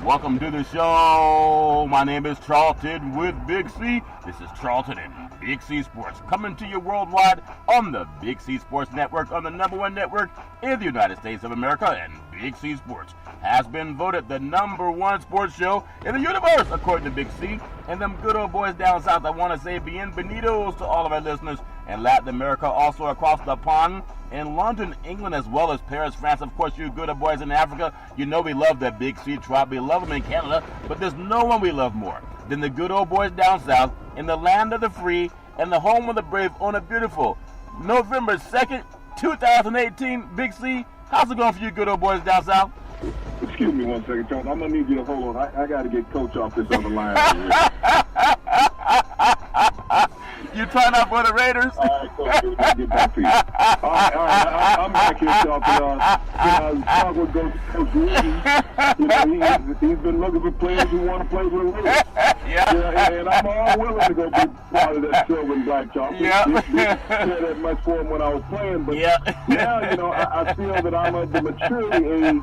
Welcome to the show. My name is Charlton with Big C. This is Charlton and Big C Sports, coming to you worldwide on the Big C Sports Network, on the #1 network in the United States of America. And Big C Sports has been voted the #1 sports show in the universe, according to Big C. And them good old boys down south, I want to say bienvenidos to all of our listeners in Latin America, also across the pond, in London, England, as well as Paris, France. Of course, you good old boys in Africa, you know we love the Big C tribe. We love them in Canada, but there's no one we love more than the good old boys down south in the land of the free and the home of the brave on a beautiful November 2nd, 2018. Big C, how's it going for you good old boys down south? Excuse me one second, Charles. I'm going to need you to hold on. I got to get Coach off this other line over here. You trying out for the Raiders? All right, Coach, we'll get back to you. All right. I'm back here, Charles. Talk with Coach Wooden. He's been looking for players who want to play with the Raiders. Yeah, and I'm all willing to go be part of that silver and black, Charles. Yeah. Didn't care that much for him when I was playing, but now, I feel that I'm of the maturity age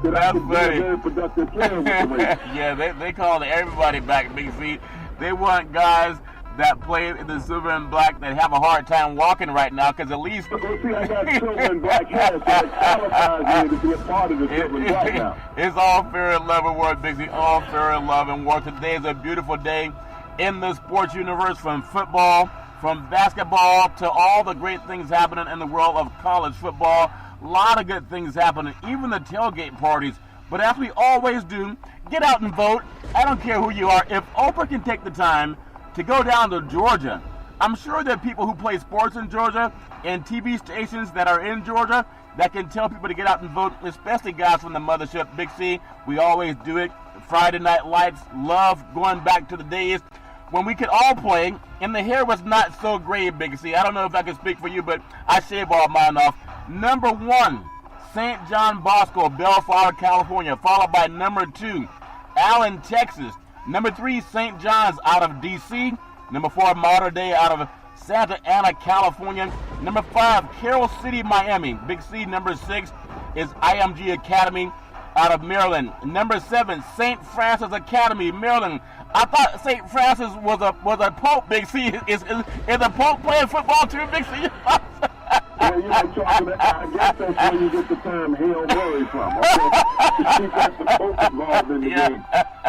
that I could be a very productive player with the Raiders. Yeah, they called everybody back, Big C. They want guys that play in the silver and black that have a hard time walking right now, because at least... Well, see, I got silver and black hair, so it qualifies me to be a part of the silver and black now. It's all fair and love and war, Big C. All fair and love and war. Today is a beautiful day in the sports universe, from football, from basketball, to all the great things happening in the world of college football. A lot of good things happening, even the tailgate parties. But as we always do, get out and vote. I don't care who you are. If Oprah can take the time to go down to Georgia, I'm sure there are people who play sports in Georgia and TV stations that are in Georgia that can tell people to get out and vote, especially guys from the mothership, Big C. We always do it. Friday Night Lights, love going back to the days when we could all play, and the hair was not so gray, Big C. I don't know if I can speak for you, but I shave all mine off. #1, St. John Bosco, Bellflower, California, followed by #2, Allen, Texas. #3, St. John's out of D.C. #4, Mater Dei out of Santa Ana, California. #5, Carroll City, Miami. Big C. #6 is IMG Academy out of Maryland. #7, St. Francis Academy, Maryland. I thought St. Francis was a Pope, Big C. Is the Pope playing football too, Big C? Yeah, Charles, I guess that's where you get the term Hail Mary from. Okay? You got the Pope involved in the game.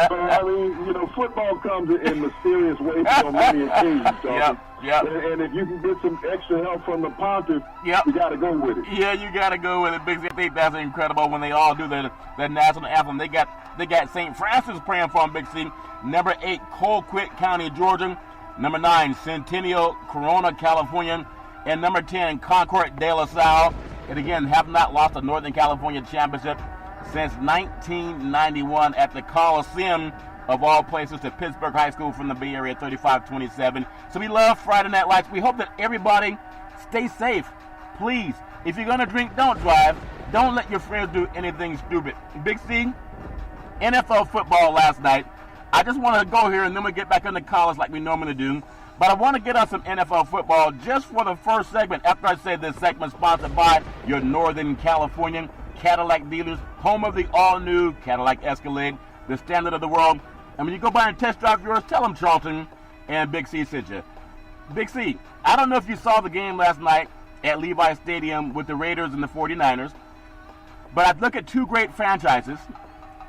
So, I mean, football comes in mysterious ways on many occasions, Charles. Yep. And if you can get some extra help from the pontiff, you got to go with it. Yeah, you got to go with it, Big C. I think that's incredible when they all do the national anthem. They got St. Francis praying for them, Big C. #8, Colquitt County, Georgia. #9, Centennial, Corona, California. And #10, Concord de La Salle. And again, have not lost a Northern California championship since 1991 at the Coliseum, of all places, to Pittsburgh High School from the Bay Area, 35-27. So we love Friday Night Lights. We hope that everybody stays safe. Please, if you're going to drink, don't drive. Don't let your friends do anything stupid. Big C, NFL football last night. I just want to go here and then we get back into college like we normally do. But I want to get on some NFL football just for the first segment, after I say this segment sponsored by your Northern Californian Cadillac dealers, home of the all-new Cadillac Escalade, the standard of the world. And when you go by and test drive yours, tell them Charlton and Big C sent you. Big C, I don't know if you saw the game last night at Levi Stadium with the Raiders and the 49ers, but I look at two great franchises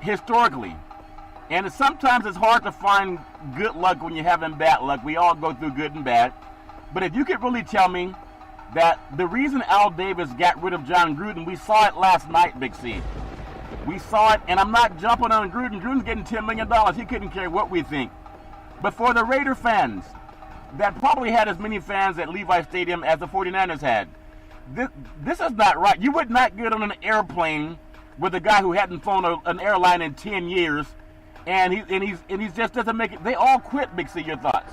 historically. And sometimes it's hard to find good luck when you're having bad luck. We all go through good and bad. But if you could really tell me that the reason Al Davis got rid of John Gruden, we saw it last night, Big C. We saw it, and I'm not jumping on Gruden. Gruden's getting $10 million. He couldn't care what we think. But for the Raider fans that probably had as many fans at Levi Stadium as the 49ers had, this is not right. You would not get on an airplane with a guy who hadn't flown an airline in 10 years. And he's just doesn't make it. They all quit, Big C. Your thoughts?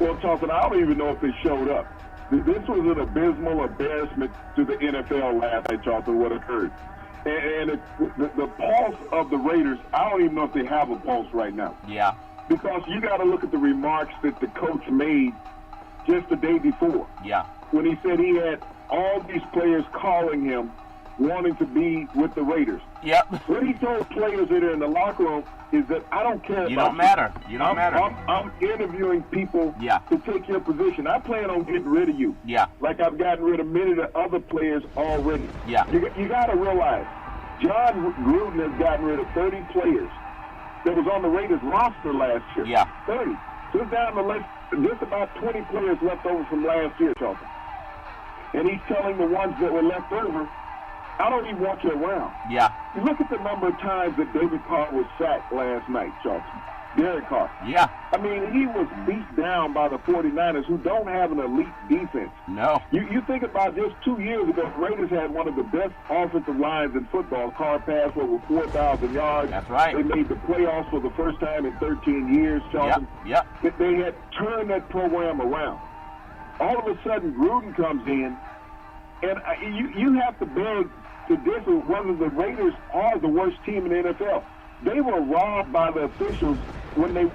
Well, Charlton, I don't even know if they showed up. This was an abysmal embarrassment to the NFL last night, Charlton, what occurred. And the pulse of the Raiders, I don't even know if they have a pulse right now. Yeah. Because you got to look at the remarks that the coach made just the day before. Yeah. When he said he had all these players calling him wanting to be with the Raiders. Yep. What he told players that are in the locker room is that I don't care You about don't matter. You don't matter. I'm interviewing people Yeah. to take your position. I plan on getting rid of you. Yeah. Like I've gotten rid of many of the other players already. Yeah. You got to realize, John Gruden has gotten rid of 30 players that was on the Raiders roster last year. Yeah. 30. So it's down to just about 20 players left over from last year, Charlton. And he's telling the ones that were left over, I don't even want you around. Yeah. You look at the number of times that David Carr was sacked last night, Charlton. Derek Carr. Yeah. I mean, he was beat down by the 49ers, who don't have an elite defense. No. You think about just 2 years ago, the Raiders had one of the best offensive lines in football. Carr passed over 4,000 yards. That's right. They made the playoffs for the first time in 13 years, Charlton. Yep. They had turned that program around. All of a sudden, Gruden comes in, and you have to beg to differ whether the Raiders are the worst team in the NFL. They were robbed by the officials when the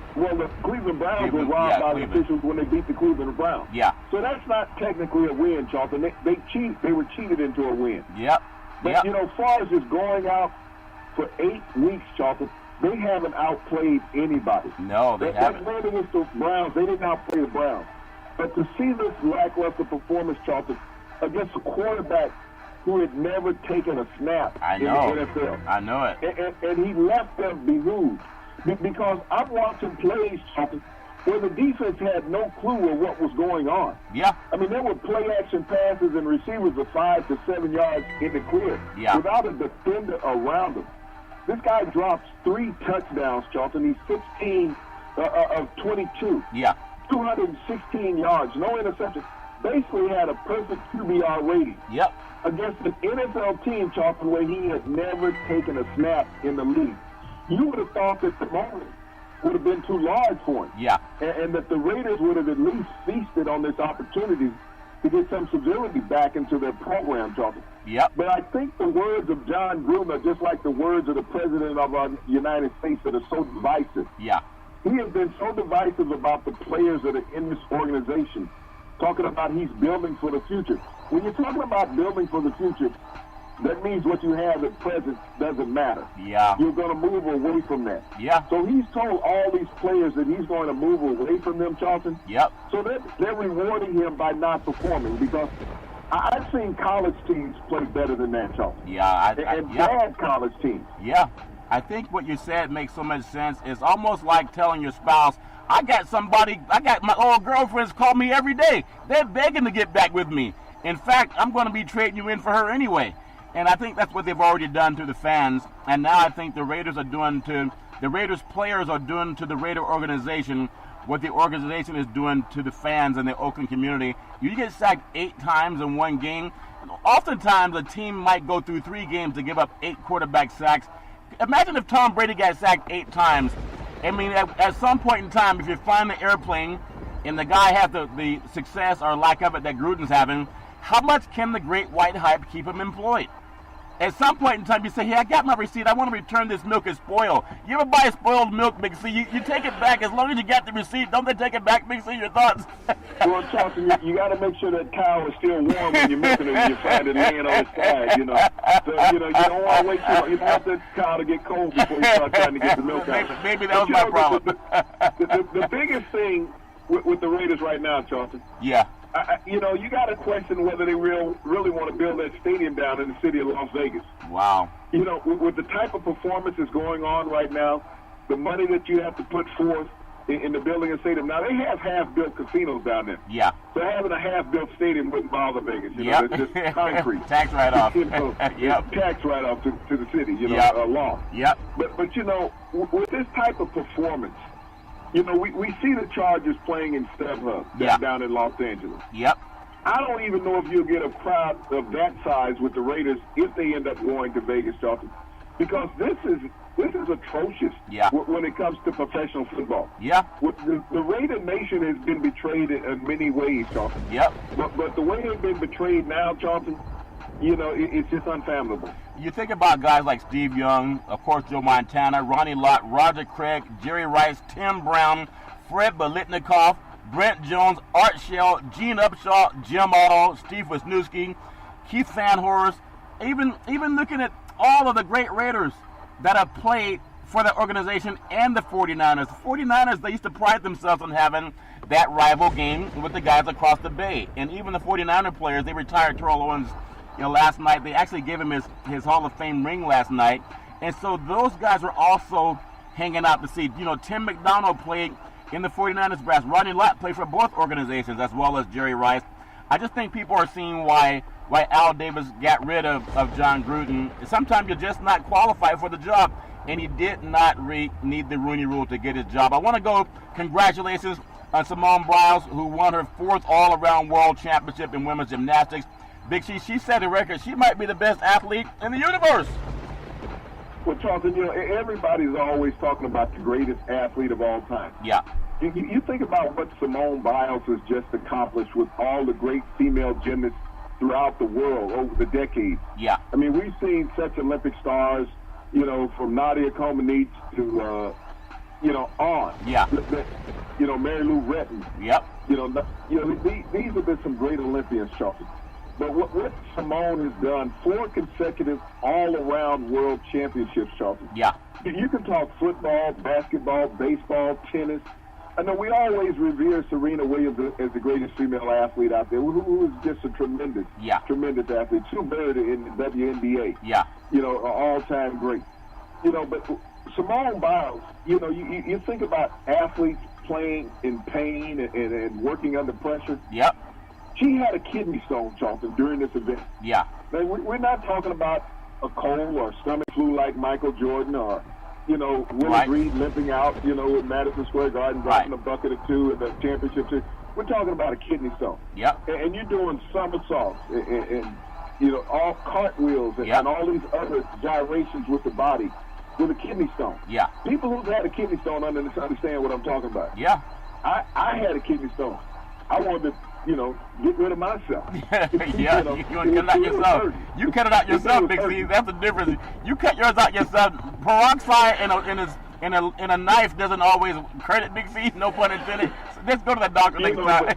Cleveland Browns were robbed by the officials when they beat the Cleveland Browns. Yeah. So that's not technically a win, Charlton. They were cheated into a win. Yep. But, you know, as far as just going out for 8 weeks, Charlton, they haven't outplayed anybody. No, they haven't. That win against the Browns, they didn't outplay the Browns. But to see this lackluster performance, Charlton, against a quarterback who had never taken a snap in the NFL. I know it. And he left them behooved. Because I'm watching plays, Charlton, where the defense had no clue of what was going on. Yeah. I mean, there were play-action passes and receivers of 5 to 7 yards in the clear without a defender around them. This guy drops 3 touchdowns, Charlton. He's 16 of 22. Yeah. 216 yards, no interceptions. Basically had a perfect QBR rating. Yep. Against an NFL team, Charlton, where he had never taken a snap in the league. You would have thought that the moment would have been too large for him. Yeah. And that the Raiders would have at least feasted on this opportunity to get some civility back into their program, Charlton. Yep. But I think the words of John Gruden are just like the words of the President of our United States that are so divisive. Yeah. He has been so divisive about the players that are in this organization, talking about he's building for the future. When you're talking about building for the future, that means what you have at present doesn't matter. Yeah. You're going to move away from that. Yeah. So he's told all these players that he's going to move away from them, Charlton. Yep. So they're rewarding him by not performing, because I've seen college teams play better than that, Charlton. Yeah. And bad college teams. Yeah. I think what you said makes so much sense. It's almost like telling your spouse, I got my old girlfriends call me every day. They're begging to get back with me. In fact, I'm going to be trading you in for her anyway. And I think that's what they've already done to the fans. And now I think the Raiders players are doing to the Raider organization what the organization is doing to the fans and the Oakland community. You get sacked 8 times in one game. Oftentimes, a team might go through 3 games to give up 8 quarterback sacks. Imagine if Tom Brady got sacked 8 times. I mean, at some point in time, if you're flying the airplane and the guy has the success or lack of it that Gruden's having, how much can the great white hype keep him employed? At some point in time, you say, hey, I got my receipt. I want to return this milk as spoiled. You ever buy spoiled milk, Big C? You take it back. As long as you got the receipt, don't they take it back, Big C? Your thoughts? Well, Charlton, you got to make sure that cow is still warm when you're milking it and you find it laying on its side, you know. So, you don't want to wait too long. You want that cow to get cold before you start trying to get the milk out. Maybe that was my problem. The biggest thing with the Raiders right now, Charlton. Yeah. You got to question whether they really want to build that stadium down in the city of Las Vegas. Wow. With the type of performances going on right now, the money that you have to put forth in the building a stadium. Now, they have half-built casinos down there. Yeah. So having a half-built stadium wouldn't bother Vegas. It's just concrete. Tax write-off. Yep. Tax write-off to the city, law. Yep. But with this type of performance, we see the Chargers playing in StubHub down in Los Angeles. Yep. I don't even know if you'll get a crowd of that size with the Raiders if they end up going to Vegas, Charlton, because this is atrocious when it comes to professional football. Yeah. The Raider Nation has been betrayed in many ways, Charlton. Yep. But the way they've been betrayed now, Charlton, it's just unfathomable. You think about guys like Steve Young, of course, Joe Montana, Ronnie Lott, Roger Craig, Jerry Rice, Tim Brown, Fred Biletnikoff, Brent Jones, Art Shell, Gene Upshaw, Jim Otto, Steve Wisniewski, Keith Van Horst, even looking at all of the great Raiders that have played for the organization and the 49ers. The 49ers, they used to pride themselves on having that rival game with the guys across the bay. And even the 49er players, they retired Terrell Owens, last night. They actually gave him his Hall of Fame ring last night. And so those guys were also hanging out to see. Tim McDonald played in the 49ers brass. Rodney Lott played for both organizations, as well as Jerry Rice. I just think people are seeing why Al Davis got rid of John Gruden. Sometimes you're just not qualified for the job, and he did not need the Rooney Rule to get his job. I want to go congratulations on Simone Biles, who won her 4th all-around world championship in women's gymnastics. Big C, she set a record. She might be the best athlete in the universe. Well, Charlton, everybody's always talking about the greatest athlete of all time. Yeah. You think about what Simone Biles has just accomplished with all the great female gymnasts throughout the world over the decades. Yeah. I mean, we've seen such Olympic stars, from Nadia Comaneci to, on. Yeah. Mary Lou Retton. Yep. These have been some great Olympians, Charlton. But what Simone has done, 4 consecutive all-around world championships, Charlton. Yeah. You can talk football, basketball, baseball, tennis. I know we always revere Serena Williams as the greatest female athlete out there, who is just a tremendous athlete. Still buried in the WNBA. Yeah. An all-time great. But Simone Biles, you think about athletes playing in pain and working under pressure. Yep. She had a kidney stone, Charlton, during this event. Yeah. Now, we're not talking about a cold or stomach flu like Michael Jordan or, Willie Reed limping out, with Madison Square Garden dropping a bucket or 2 in the championship. We're talking about a kidney stone. Yep. And you're doing somersaults and all cartwheels and all these other gyrations with the body with a kidney stone. Yeah. People who've had a kidney stone understand what I'm talking about. Yeah. I had a kidney stone. I wanted to, get rid of myself. Yeah, you cut it out yourself. You cut it out yourself, Big C. That's the difference. You cut yours out yourself. Peroxide in a knife doesn't always credit Big C. No pun intended. So let's go to the doctor next time.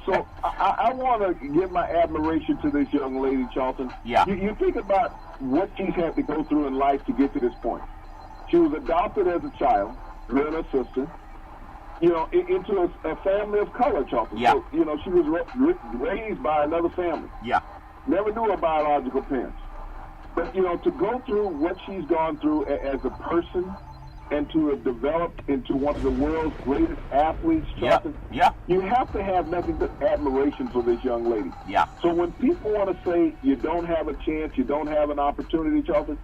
So I want to give my admiration to this young lady, Charlton. Yeah. You think about what she's had to go through in life to get to this point. She was adopted as a child, her and her sister. Into a family of color, Charlton. Yeah. So, she was raised by another family. Yeah. Never knew her biological parents. But, to go through what she's gone through as a person and to have developed into one of the world's greatest athletes, Charlton, you have to have nothing but admiration for this young lady. Yeah. So when people want to say you don't have a chance, you don't have an opportunity, Charlton,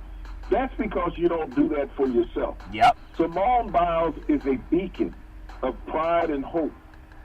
that's because you don't do that for yourself. Yep. Simone Biles is a beacon of pride and hope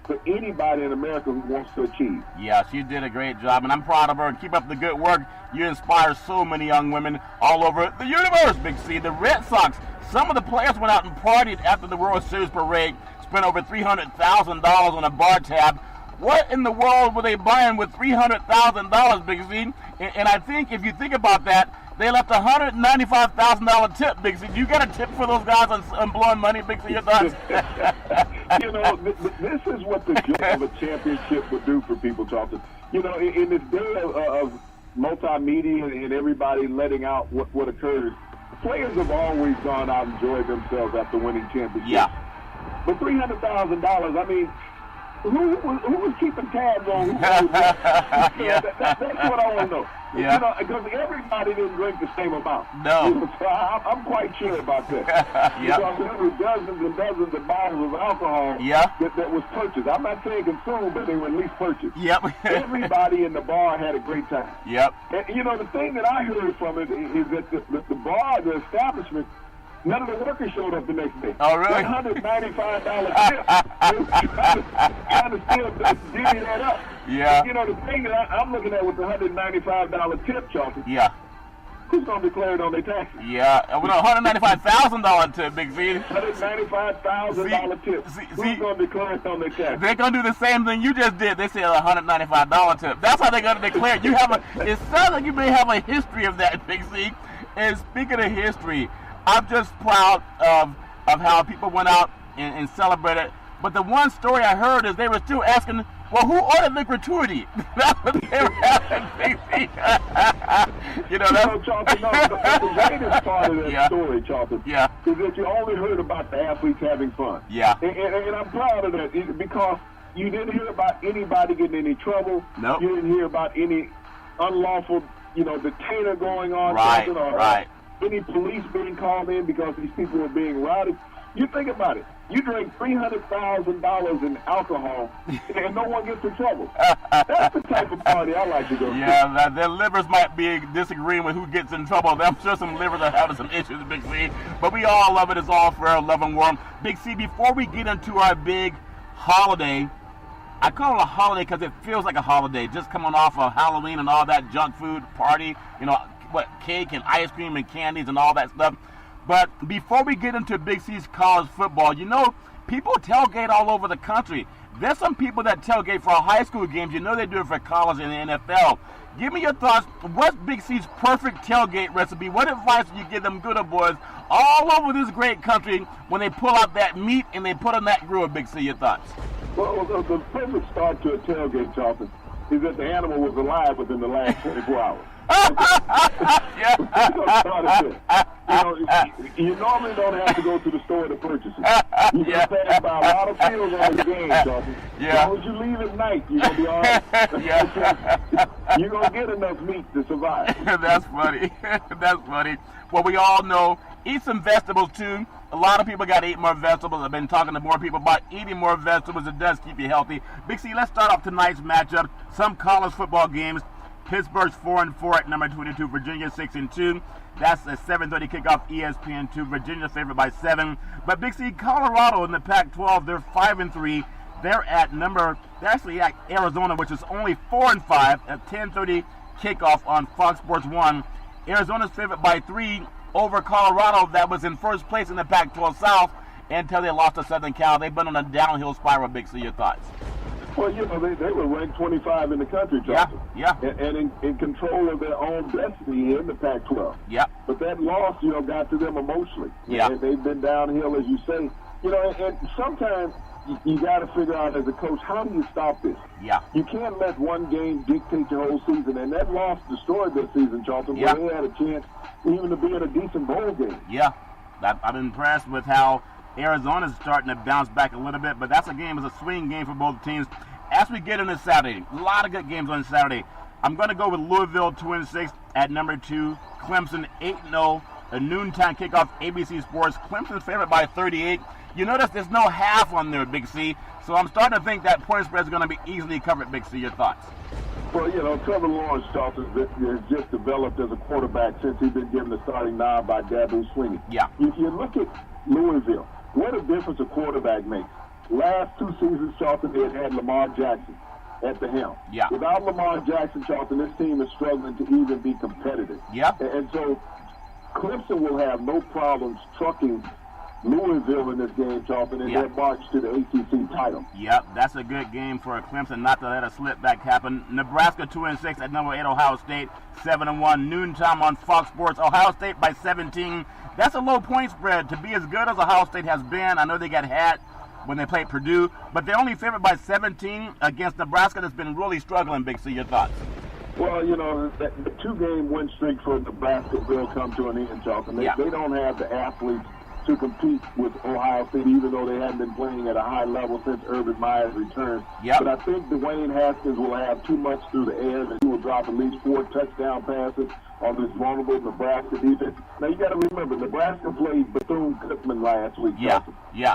for anybody in America who wants to achieve. Yeah, she did a great job, and I'm proud of her. Keep up the good work. You inspire so many young women all over the universe, Big C. The Red Sox, some of the players went out and partied after the World Series parade, spent over $300,000 on a bar tab. What in the world were they buying with $300,000, Big C? And I think if you think about that, they left a $195,000 tip, Big C. You got a tip for those guys on blowing money, Big C? Your thoughts? This is what the joy of a championship would do for people, Charlton. In this day of multimedia and everybody letting out what occurs, players have always gone out and enjoyed themselves after winning championships. Yeah. But $300,000, I mean, who was keeping tabs on who? That's what I want to know. Yeah. Because everybody didn't drink the same amount. No. So I'm quite sure about that. Because there were dozens and dozens of bottles of alcohol that was purchased. I'm not saying consumed, but they were at least purchased. Yep. Everybody in the bar had a great time. Yep. And, the thing that I heard from it is that the bar, the establishment, none of the workers showed up the next day. Oh, really? That $195 tip, trying to still divvy that up. Yeah. But, the thing that I'm looking at with the $195 tip, Charlton. Yeah. Who's going to declare it on their taxes? Yeah. Well, $195,000 tip, Big Z. $195,000 tip. Who's going to declare it on their taxes? They're going to do the same thing you just did. They said a $195 tip. That's how they're going to declare it. It sounds like you may have a history of that, Big Z. And speaking of history, I'm just proud of how people went out and celebrated. But the one story I heard is they were still asking Well, who ordered the gratuity? That's what they were having. Charlton, the greatest part of that story, Charlton, is that you only heard about the athletes having fun. Yeah. And I'm proud of that because you didn't hear about anybody getting in any trouble. Nope. You didn't hear about any unlawful, detainer going on. Right. Any police being called in because these people were being routed. You think about it. You drink $300,000 in alcohol, and no one gets in trouble. That's the type of party I like to go to. Yeah, their livers might be disagreeing with who gets in trouble. I'm sure some livers are having some issues, Big C. But we all love it. It's all fair, love and warm. Big C, before we get into our big holiday, I call it a holiday because it feels like a holiday. Just coming off of Halloween and all that junk food party, cake and ice cream and candies and all that stuff. But before we get into Big C's college football, people tailgate all over the country. There's some people that tailgate for high school games. They do it for college and the NFL. Give me your thoughts. What's Big C's perfect tailgate recipe? What advice do you give them good old boys all over this great country when they pull out that meat and they put on that grill? Big C, your thoughts? Well, the perfect start to a tailgate, Charlton, is that the animal was alive within the last 24 hours. You normally don't have to go to the store to purchase it. You can pass by a lot of fields on the game, Charlton. As long as you leave at night, you're going to be all right. You're going to get enough meat to survive. That's funny. That's funny. Well, we all know, eat some vegetables, too. A lot of people got to eat more vegetables. I've been talking to more people about eating more vegetables. It does keep you healthy. Big C, let's start off tonight's matchup. Some college football games. Pittsburgh's 4-4 at number 22. Virginia 6-2. That's a 7:30 kickoff. ESPN2. Virginia favored by 7. But Big C, Colorado in the Pac-12, they're 5-3. They're actually at Arizona, which is only 4-5 at 10:30 kickoff on Fox Sports 1. Arizona's favored by 3 over Colorado, that was in first place in the Pac-12 South until they lost to Southern Cal. They've been on a downhill spiral. Big C, your thoughts? Well, they were ranked 25 in the country, Justin. Yeah. And in control of their own destiny in the Pac-12. Yeah. But that loss, got to them emotionally. Yeah. They've been downhill, as you say. And sometimes you got to figure out as a coach, how do you stop this? Yeah. You can't let one game dictate your whole season. And that loss destroyed their season, Charlton, where they had a chance even to be in a decent bowl game. Yeah. I'm impressed with how Arizona's starting to bounce back a little bit, but that's a game, it's a swing game for both teams. As we get into Saturday, a lot of good games on Saturday. I'm going to go with Louisville 2-6 at number 2, Clemson 8-0, a noontime kickoff, ABC Sports. Clemson's favored by 38. You notice there's no half on there, Big C, so I'm starting to think that point spread is going to be easily covered. Big C, your thoughts? Well, Trevor Lawrence, Charlton, has just developed as a quarterback since he's been given the starting nod by Dabo Swinney. Yeah. If you look at Louisville, what a difference a quarterback makes. Last 2 seasons, Charlton, they had Lamar Jackson at the helm. Yeah. Without Lamar Jackson, Charlton, this team is struggling to even be competitive. Yeah. And so Clemson will have no problems trucking Louisville in this game, Charlton, in their march to the ACC title. Yep, that's a good game for Clemson, not to let a slip back happen. Nebraska 2-6 at number 8, Ohio State 7-1. Noontime on Fox Sports. Ohio State by 17. That's a low point spread. To be as good as Ohio State has been, I know they got hat when they played Purdue, but they're only favored by 17 against Nebraska that's been really struggling. Big C, your thoughts? Well, the 2-game win streak for Nebraska will come to an end, Charlton. They don't have the athletes to compete with Ohio State, even though they haven't been playing at a high level since Urban Meyer's return. Yep. But I think Dwayne Haskins will have too much through the air, and he will drop at least 4 touchdown passes on this vulnerable Nebraska defense. Now, you got to remember, Nebraska played Bethune-Cookman last week. Yeah.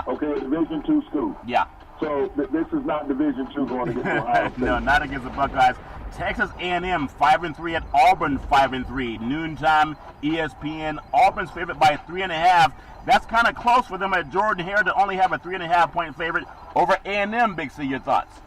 Okay, a Division II school. Yeah. So this is not Division II going against Ohio State. No, not against the Buckeyes. Texas A&M 5-3 at Auburn 5-3. Noontime, ESPN. Auburn's favored by 3.5. That's kind of close for them at Jordan-Hare to only have a 3.5-point favorite over A&M. Big C, your thoughts?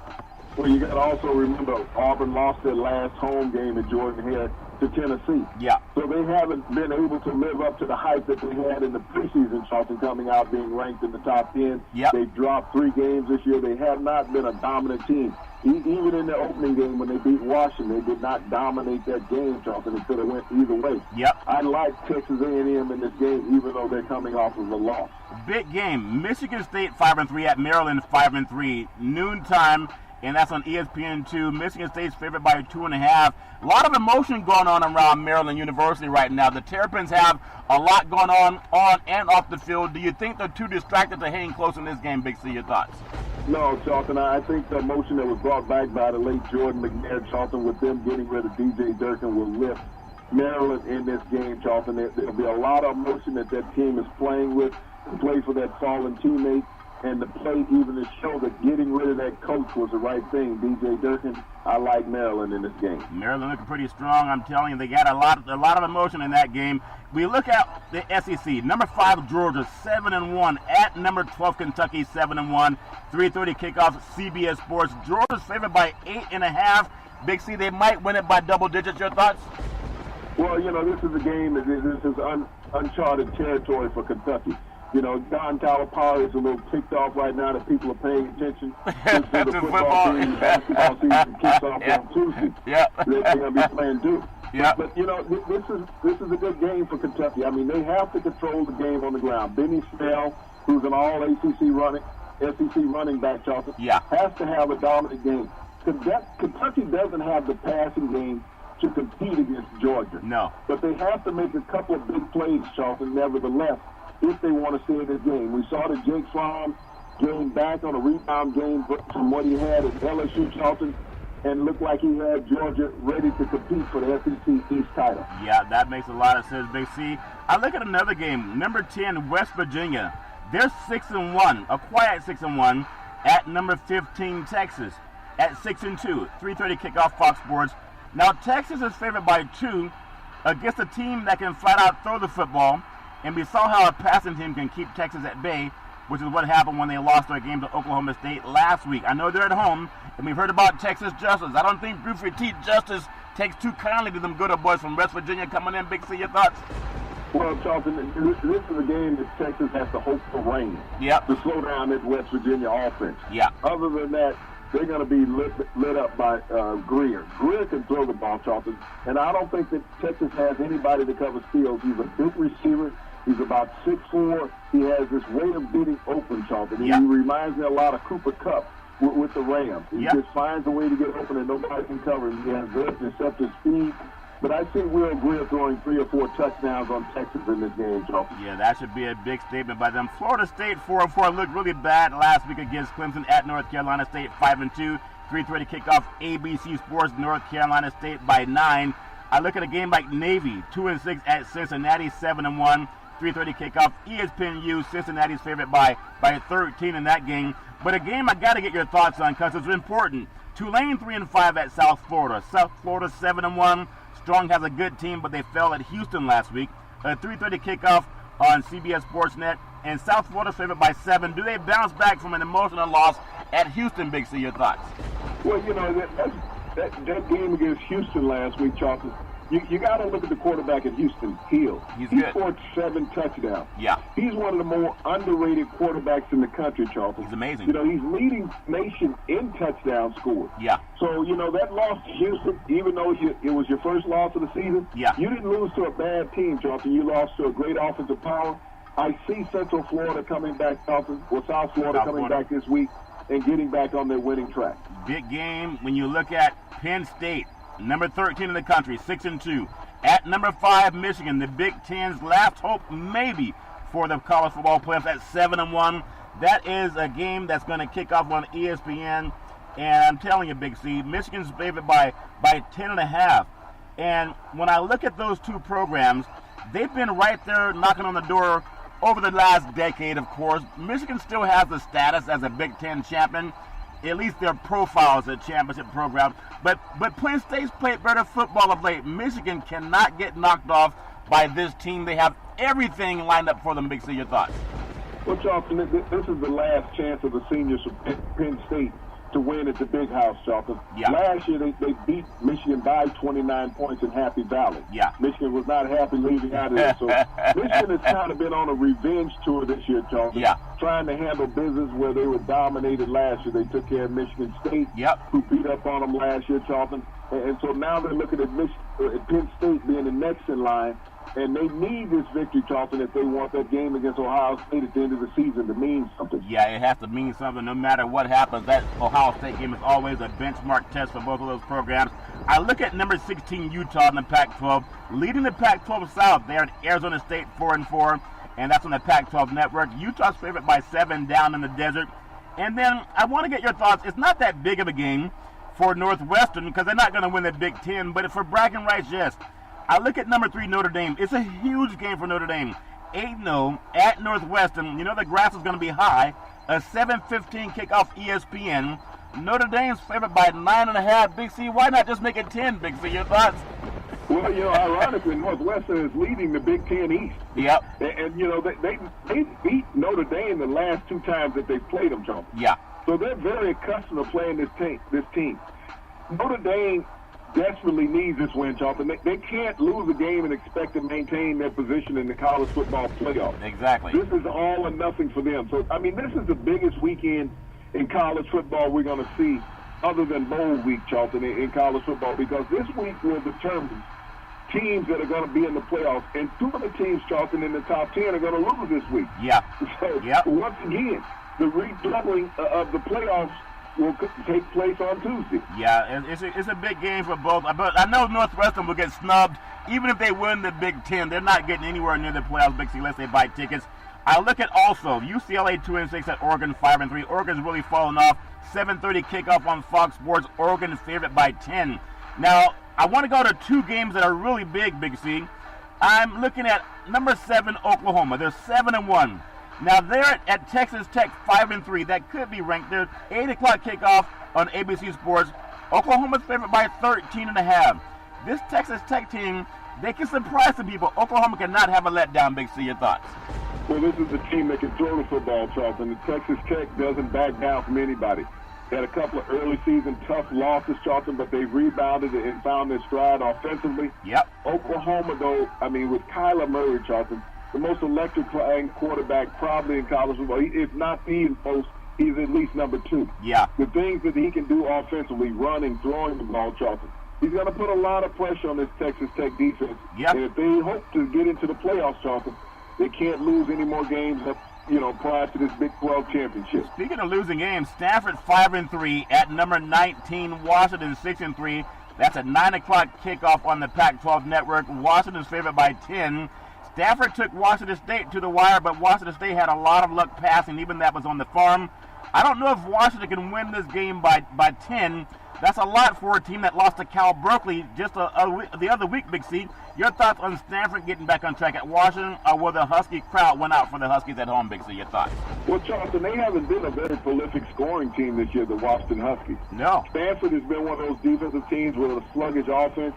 Well, you got to also remember Auburn lost their last home game at Jordan-Hare to Tennessee. Yeah. So they haven't been able to live up to the hype that they had in the preseason, Charlton, coming out being ranked in the top 10. Yep. They've dropped 3 games this year. They have not been a dominant team. Even in the opening game when they beat Washington, they did not dominate that game, Charlton. It could have went either way. Yep. I like Texas A&M in this game, even though they're coming off of a loss. Big game. Michigan State 5-3 at Maryland 5-3. Noontime and that's on ESPN2. Michigan State's favored by 2.5. A lot of emotion going on around Maryland University right now. The Terrapins have a lot going on and off the field. Do you think they're too distracted to hang close in this game, Big C? Your thoughts? No, Charlton, I think the emotion that was brought back by the late Jordan McNair, Charlton, with them getting rid of DJ Durkin will lift Maryland in this game, Charlton. There'll be a lot of emotion that team is playing with, to play for that fallen teammate, and to play even to show that getting rid of that coach was the right thing. DJ Durkin, I like Maryland in this game. Maryland looking pretty strong. I'm telling you, they got a lot of emotion in that game. We look at the SEC. Number 5 Georgia 7-1 at number 12 Kentucky 7-1. 3:30 kickoff. CBS Sports. Georgia's favored by 8.5. Big C, they might win it by double digits. Your thoughts? Well, this is a game that this is uncharted territory for Kentucky. Don Calipari is a little ticked off right now that people are paying attention to the football team. Basketball season kicks off on Tuesday. Yeah. They're going to be playing Duke. Yeah. But this is a good game for Kentucky. I mean, they have to control the game on the ground. Benny Snell, who's an all SEC running back, Charlton, has to have a dominant game. Kentucky doesn't have the passing game to compete against Georgia. No. But they have to make a couple of big plays, Charlton, nevertheless, if they want to stay in this game. We saw that Jake Fromm gained back on a rebound game from what he had at LSU, Charlton, and looked like he had Georgia ready to compete for the SEC East title. Yeah, that makes a lot of sense, Big C. I look at another game, number 10, West Virginia. They're 6-1, a quiet 6-1, at number 15, Texas, at 6-2. 3:30 kickoff, Fox Sports. Now, Texas is favored by 2 against a team that can flat out throw the football, and we saw how a passing team can keep Texas at bay, which is what happened when they lost their game to Oklahoma State last week. I know they're at home, and we've heard about Texas Justice. I don't think Buford T. Justice takes too kindly to them good old boys from West Virginia coming in. Big C, your thoughts? Well, Charlton, this is a game that Texas has to hope for rain to slow down this West Virginia offense. Yeah. Other than that, they're going to be lit up by Greer. Greer can throw the ball, Charlton, and I don't think that Texas has anybody to cover Steele. He's a big receiver. He's about 6'4". He has this way of getting open, Charlton. He reminds me a lot of Cooper Kupp with the Rams. He just finds a way to get open and nobody can cover him. He has good deceptive speed. But I see Will Greer throwing 3 or 4 touchdowns on Texas in this game, Charlton. Yeah, that should be a big statement by them. Florida State 4-4 looked really bad last week against Clemson at North Carolina State 5-2. 3:30 kickoff, ABC Sports, North Carolina State by 9. I look at a game like Navy 2-6 at Cincinnati 7-1. 3:30 kickoff, ESPNU, Cincinnati's favorite by 13 in that game. But a game I got to get your thoughts on because it's important. Tulane 3-5 at South Florida. South Florida 7-1. Strong has a good team, but they fell at Houston last week. A 3:30 kickoff on CBS Sportsnet, and South Florida's favored by 7. Do they bounce back from an emotional loss at Houston, Big C? Your thoughts? Well, that game against Houston last week, Charlton, you got to look at the quarterback at Houston, Hill. He scored 7 touchdowns. Yeah. He's one of the more underrated quarterbacks in the country, Charlton. He's amazing. He's leading nation in touchdown scores. Yeah. So, that loss to Houston, even though it was your first loss of the season, you didn't lose to a bad team, Charlton. You lost to a great offensive power. I see Central Florida coming back, Charlton, or South Florida coming back this week and getting back on their winning track. Big game when you look at Penn State. Number 13 in the country, 6-2. At number 5, Michigan, the Big Ten's last hope maybe for the college football playoffs at 7-1. That is a game that's going to kick off on ESPN. And I'm telling you, Big C, Michigan's favored by 10.5. And when I look at those two programs, they've been right there knocking on the door over the last decade, of course. Michigan still has the status as a Big Ten champion. At least their profile is a championship program. But Penn State's played better football of late. Michigan cannot get knocked off by this team. They have everything lined up for them. Big C, your thoughts? Well, Charlton, this is the last chance of the seniors from Penn State to win at the Big House, Charlton. Yeah. Last year, they beat Michigan by 29 points in Happy Valley. Yeah. Michigan was not happy leaving out of there. So Michigan has kind of been on a revenge tour this year, Charlton. Yeah. Trying to handle business where they were dominated last year. They took care of Michigan State, who beat up on them last year, Charlton. And so now they're looking at Penn State being the next in line And they need this victory, Charlton, if they want that game against Ohio State at the end of the season to mean something. Yeah, it has to mean something no matter what happens. That Ohio State game is always a benchmark test for both of those programs. I look at number 16, Utah in the Pac-12, leading the Pac-12 South. They're at Arizona State 4-4, and that's on the Pac-12 network. Utah's favored by 7 down in the desert. And then I want to get your thoughts. It's not that big of a game for Northwestern because they're not going to win the Big Ten, but for bragging rights, yes. I look at number 3, Notre Dame. It's a huge game for Notre Dame. 8-0 at Northwestern. You know the grass is going to be high. A 7:15 kickoff ESPN. Notre Dame's favored by 9.5. Big C, why not just make it 10, Big C? Your thoughts? Well, ironically, Northwestern is leading the Big Ten East. Yep. And they beat Notre Dame the last 2 times that they played them, John. Yeah. So they're very accustomed to playing this team. Notre Dame desperately needs this win, Charlton. They can't lose a game and expect to maintain their position in the college football playoff. Exactly. This is all or nothing for them. So, this is the biggest weekend in college football we're going to see other than bowl week, Charlton, in college football, because this week will determine teams that are going to be in the playoffs. And 2 of the teams, Charlton, in the top 10 are going to lose this week. Yeah. So, once again, the redoubling of the playoffs will take place on Tuesday. Yeah, it's a big game for both. But I know Northwestern will get snubbed. Even if they win the Big Ten, they're not getting anywhere near the playoffs, Big C, unless they buy tickets. I look at also UCLA 2-6 at Oregon 5-3. Oregon's really fallen off. 7:30 kickoff on Fox Sports. Oregon favored by 10. Now, I want to go to 2 games that are really big, Big C. I'm looking at number 7, Oklahoma. They're 7-1. Now they're at Texas Tech 5-3. That could be ranked. They're 8 o'clock kickoff on ABC Sports. Oklahoma's favored by 13.5. This Texas Tech team, they can surprise some people. Oklahoma cannot have a letdown, Big C. Your thoughts? Well, this is a team that can throw the football, Charlton. And Texas Tech doesn't back down from anybody. They had a couple of early season tough losses, Charlton, but they rebounded and found their stride offensively. Yep. Oklahoma, though, with Kyler Murray, Charlton, the most electrifying quarterback probably in college football. If not the most, he's at least number 2. Yeah. The things that he can do offensively, running, throwing the ball, Charlton, he's going to put a lot of pressure on this Texas Tech defense. Yep. And if they hope to get into the playoffs, Charlton, they can't lose any more games prior to this Big 12 championship. Speaking of losing games, Stanford 5-3 at number 19, Washington 6-3. That's a 9 o'clock kickoff on the Pac-12 network. Washington's favored by 10. Stanford took Washington State to the wire, but Washington State had a lot of luck passing, even that was on the farm. I don't know if Washington can win this game by 10. That's a lot for a team that lost to Cal Berkeley just the other week, Big C. Your thoughts on Stanford getting back on track at Washington, or will the Husky crowd win out for the Huskies at home, Big C? Your thoughts? Well, Charlton, they haven't been a very prolific scoring team this year, the Washington Huskies. No. Stanford has been one of those defensive teams with a sluggish offense.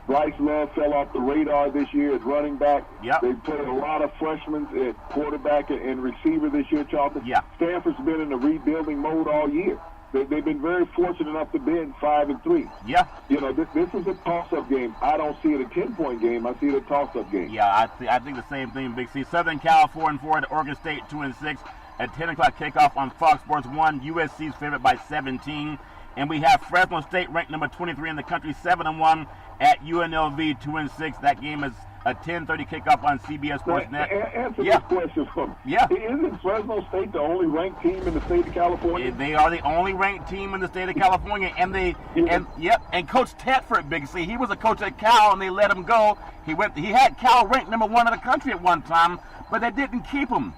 Bryce Love fell off the radar this year at running back. Yep. They played a lot of freshmen at quarterback and receiver this year, Charlton. Yeah. Stanford's been in a rebuilding mode all year. They've been very fortunate enough to be in 5-3. Yeah. This is a toss-up game. I don't see it a 10-point game. I see it a toss-up game. Yeah, I think the same thing, Big C. Southern Cal 4-4 at Oregon State 2-6 at 10 o'clock kickoff on Fox Sports 1. USC's favored by 17. And we have Fresno State ranked number 23 in the country, 7-1 at UNLV 2-6. That game is a 10:30 kickoff on CBS Sports Net. Answer this question for me. Yeah. Isn't Fresno State the only ranked team in the state of California? They are the only ranked team in the state of California, and and Coach Tedford, Big C, he was a coach at Cal, and they let him go. He had Cal ranked number 1 in the country at one time, but they didn't keep him.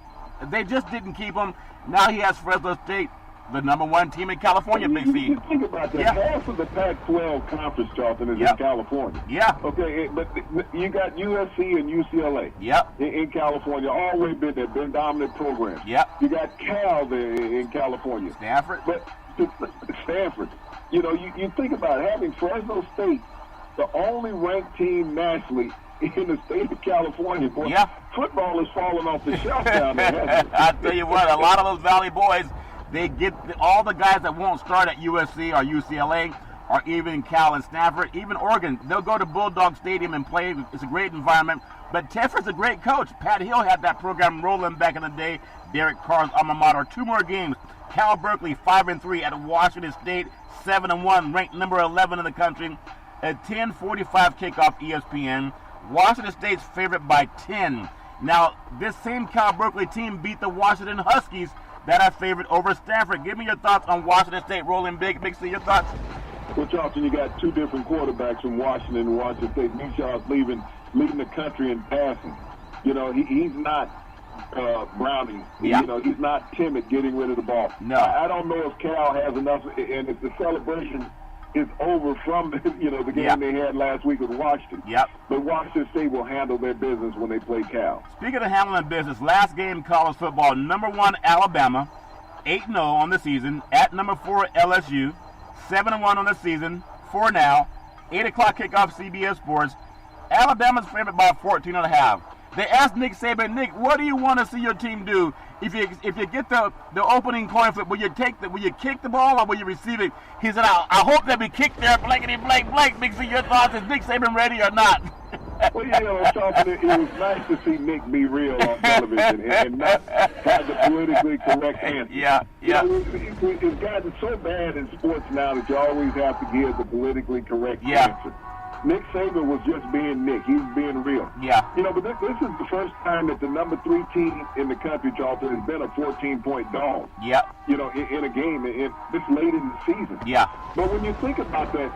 They just didn't keep him. Now he has Fresno State, the number 1 team in California, Big C. You think about that. Yeah. Half of the Pac-12 conference, Charlton, is in California. Yeah. Okay, but you got USC and UCLA. Yep. In California, always been there, been dominant programs. Yep. You got Cal there in California. Stanford. But Stanford. You think about having Fresno State, the only ranked team nationally in the state of California. Boy, football is falling off the shelf down there. I tell you what, a lot of those Valley boys, they get all the guys that won't start at USC or UCLA or even Cal and Stanford, even Oregon. They'll go to Bulldog Stadium and play. It's a great environment. But Tedford's a great coach. Pat Hill had that program rolling back in the day. Derek Carr's alma mater. 2 more games. Cal Berkeley 5-3 at Washington State, 7-1, ranked number 11 in the country. At 10:45 kickoff ESPN. Washington State's favored by 10. Now, this same Cal Berkeley team beat the Washington Huskies that are favored over Stanford. Give me your thoughts on Washington State rolling big. Big C, your thoughts? Well, Charleston, you got two different quarterbacks from Washington and Washington State. Nishaw's leading the country in passing. You know, he's not Browning. Yeah. You know, he's not timid getting rid of the ball. No. I don't know if Cal has enough, and if the celebration is over from, the game they had last week with Washington. Yep. But Washington State will handle their business when they play Cal. Speaking of handling business, last game college football, number 1 Alabama, 8-0 on the season, at number 4 LSU, 7-1 on the season, for now, 8 o'clock kickoff CBS Sports. Alabama's favored by 14.5. They asked Nick Saban, Nick, what do you want to see your team do if you get the opening coin flip? Will you kick the ball or will you receive it? He said, I hope that we kick there, blankety blank blank. Big C, your thoughts? Is Nick Saban ready or not? Well, Charleston, it was nice to see Nick be real on television and not have the politically correct answer. Yeah. It's gotten so bad in sports now that you always have to give the politically correct answer. Nick Saban was just being Nick. He was being real. Yeah. But this is the first time that the number 3 team in the country, Charleston, has been a 14-point dog. Yeah. In a game this late in the season. Yeah. But when you think about that,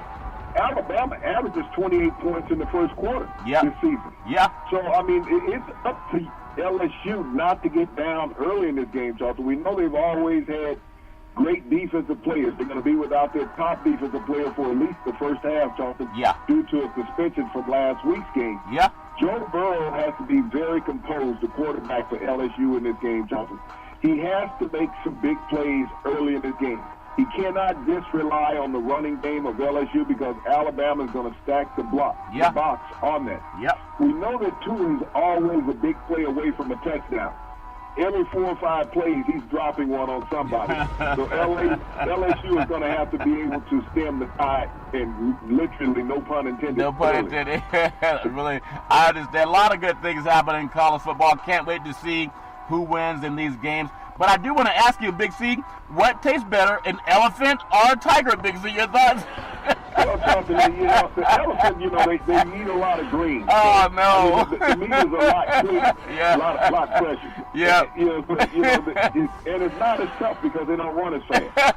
Alabama averages 28 points in the first quarter this season. Yeah. So, it's up to LSU not to get down early in this game, Charleston. We know they've always had great defensive players. They're going to be without their top defensive player for at least the first half, Charleston, due to a suspension from last week's game. Yeah. Joe Burrow has to be very composed, the quarterback for LSU in this game, Charleston. He has to make some big plays early in this game. He cannot just rely on the running game of LSU because Alabama is going to stack the box on that. Yep. We know that Tua is always a big play away from a touchdown. Every 4 or 5 plays, he's dropping one on somebody. So LSU is going to have to be able to stem the tide, and literally, no pun intended. No pun intended. Really, I understand. A lot of good things happen in college football. Can't wait to see who wins in these games. But I do want to ask you, Big C, what tastes better, an elephant or a tiger, Big C? Your thoughts? Well, the elephant, they eat a lot of greens. Oh, no. The meat is a lot cleaner, a lot fresher. Yeah. And it's not as tough because they don't run as fast.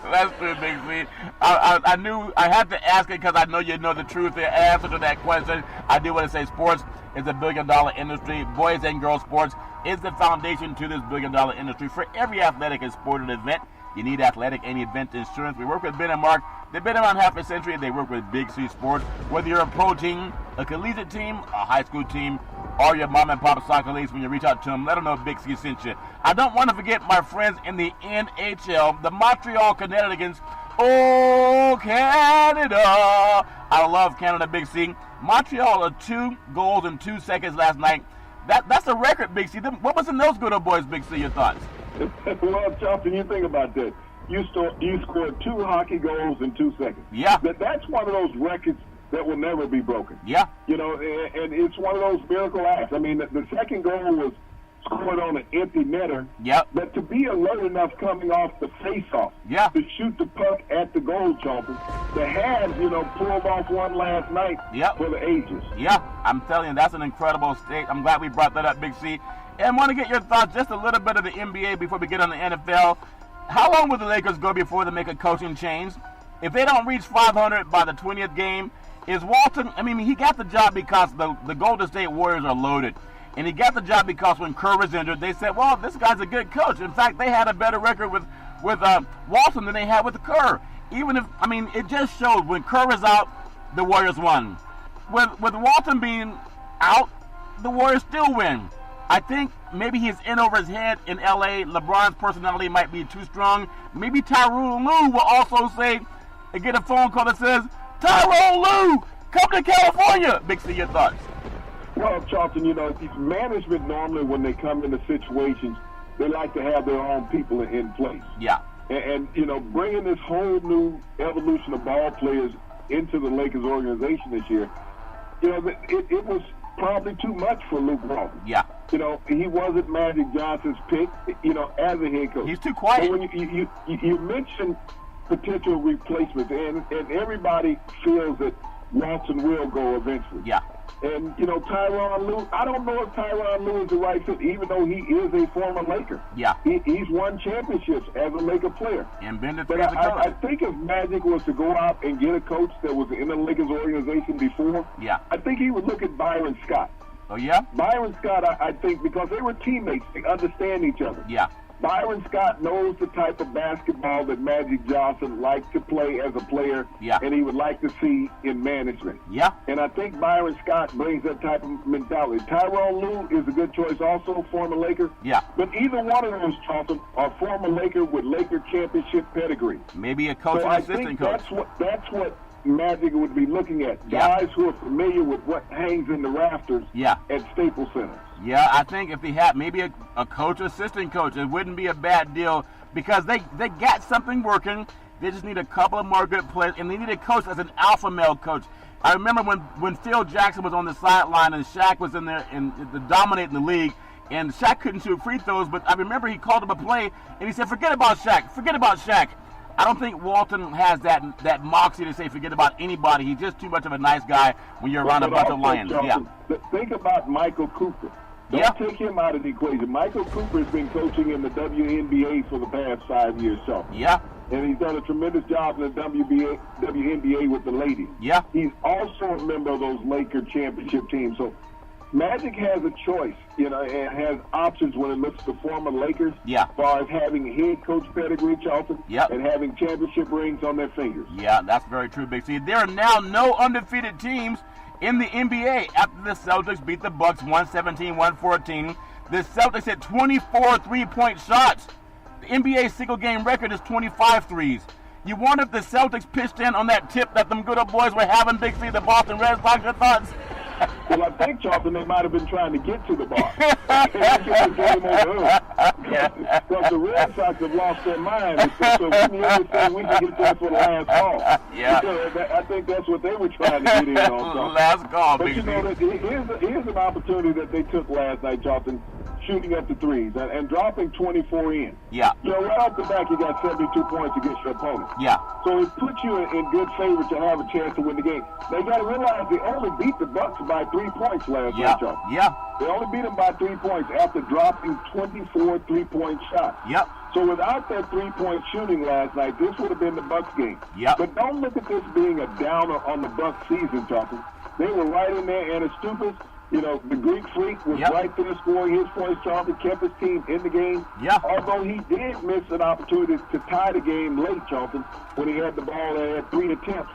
That's true, Big C. I knew I had to ask it because I know you know the truth, the answer to that question. I do want to say sports is a billion-dollar industry. Boys and girls sports is the foundation to this billion-dollar industry. For every athletic and sporting event, you need athletic and event insurance. We work with Ben and Mark. They've been around half a century. They work with Big C Sports. Whether you're a pro team, a collegiate team, a high school team, or your mom and pop soccer leagues, when you reach out to them, let them know Big C sent you. I don't want to forget my friends in the NHL, the Montreal Canadiens. Oh, Canada! I love Canada, Big C. Montreal 2 goals in 2 seconds last night. That's a record, Big C. What was in those good old boys, Big C? Your thoughts? Well, Charleston, you think about that. You scored 2 hockey goals in 2 seconds. Yeah. That's one of those records that will never be broken. Yeah. And it's one of those miracle acts. The second goal was scored on an empty netter. Yep. But to be alert enough coming off the face-off, to shoot the puck at the goal, Charleston, the Habs, pulled off one last night for the ages. Yeah, I'm telling you, that's an incredible state. I'm glad we brought that up, Big C. And I want to get your thoughts, just a little bit of the NBA before we get on the NFL. How long will the Lakers go before they make a coaching change? If they don't reach 500 by the 20th game, is Walton, he got the job because the Golden State Warriors are loaded. And he got the job because when Kerr was injured, they said, well, this guy's a good coach. In fact, they had a better record with Walton than they had with Kerr. Even if, it just showed when Kerr was out, the Warriors won. With Walton being out, the Warriors still win. I think maybe he's in over his head in L.A. LeBron's personality might be too strong. Maybe Tyronn Lue will also say, and get a phone call that says, Tyronn Lue, come to California. Big C, your thoughts? Well, Charleston, management normally when they come into situations, they like to have their own people in place. Yeah. And bringing this whole new evolution of ball players into the Lakers organization this year, it was probably too much for Luke Walton. Yeah. He wasn't Magic Johnson's pick, as a head coach. He's too quiet. But when you mention potential replacements, and everybody feels that Walton will go eventually. Yeah. And, you know, Tyronn Lue, I don't know if Tyronn Lue is the right fit, even though he is a former Laker. Yeah. He's won championships as a Laker player. And been to But I think if Magic was to go out and get a coach that was in the Lakers organization before, yeah, I think he would look at Byron Scott. Oh, yeah? Byron Scott, I think, because they were teammates, they understand each other. Yeah. Byron Scott knows the type of basketball that Magic Johnson likes to play as a player, yeah, and he would like to see in management. Yeah. And I think Byron Scott brings that type of mentality. Tyronn Lue is a good choice also, former Laker. Yeah. But either one of those, Charlton, are former Laker with Laker championship pedigree. Maybe a coach so and assistant coach. That's what Magic would be looking at. Yeah. Guys who are familiar with what hangs in the rafters, yeah, at Staples Center. Yeah, I think if they had maybe a coach, assistant coach, it wouldn't be a bad deal because they got something working. They just need a couple of more good players, and they need a coach as an alpha male coach. I remember when Phil Jackson was on the sideline and Shaq was in there and dominating the league, and Shaq couldn't shoot free throws, but I remember he called him a play, and he said, forget about Shaq. I don't think Walton has that moxie to say forget about anybody. He's just too much of a nice guy when you're around a bunch of Lions. Johnson, think about Michael Cooper. Don't take him out of the equation. Michael Cooper has been coaching in the WNBA for the past 5 years, so. Yeah. And he's done a tremendous job in the WNBA with the ladies. Yeah. He's also a member of those Laker championship teams. So Magic has a choice, you know, and has options when it looks to former Lakers. Yeah. As far as having head coach pedigree, Charlton, yep, and having championship rings on their fingers. Yeah, that's very true, Big C. There are now no undefeated teams in the NBA after the Celtics beat the Bucks 117-114. The Celtics hit 24 three-point shots. The NBA single-game record is 25 threes. You wonder if the Celtics pitched in on that tip that them good old boys were having, Big C, the Boston Red Sox. Your thoughts? Well, I think, Charlton, they might have been trying to get to the bar. Because the Red Sox have lost their mind. So we never say we can get there for the last call. Yeah. I think that's what they were trying to get in on. Last call, but Big you know, here's an opportunity that they took last night, Charlton, shooting up the threes and dropping 24 in. Yeah. You know, right off the back, you got 72 points against your opponent. Yeah. So it puts you in good favor to have a chance to win the game. They got to realize they only beat the Bucks by 3 points last night, Charlton. Yeah. They only beat them by 3 points after dropping 24 three-point shots. Yep. So without that three-point shooting last night, this would have been the Bucks game. Yep. But don't look at this being a downer on the Bucks season, Charlton. They were right in there, and Anastupis, you know, the Greek freak was right there scoring his points. Charlton kept his team in the game. Yeah. Although he did miss an opportunity to tie the game late, Charlton, when he had the ball and had 3 attempts,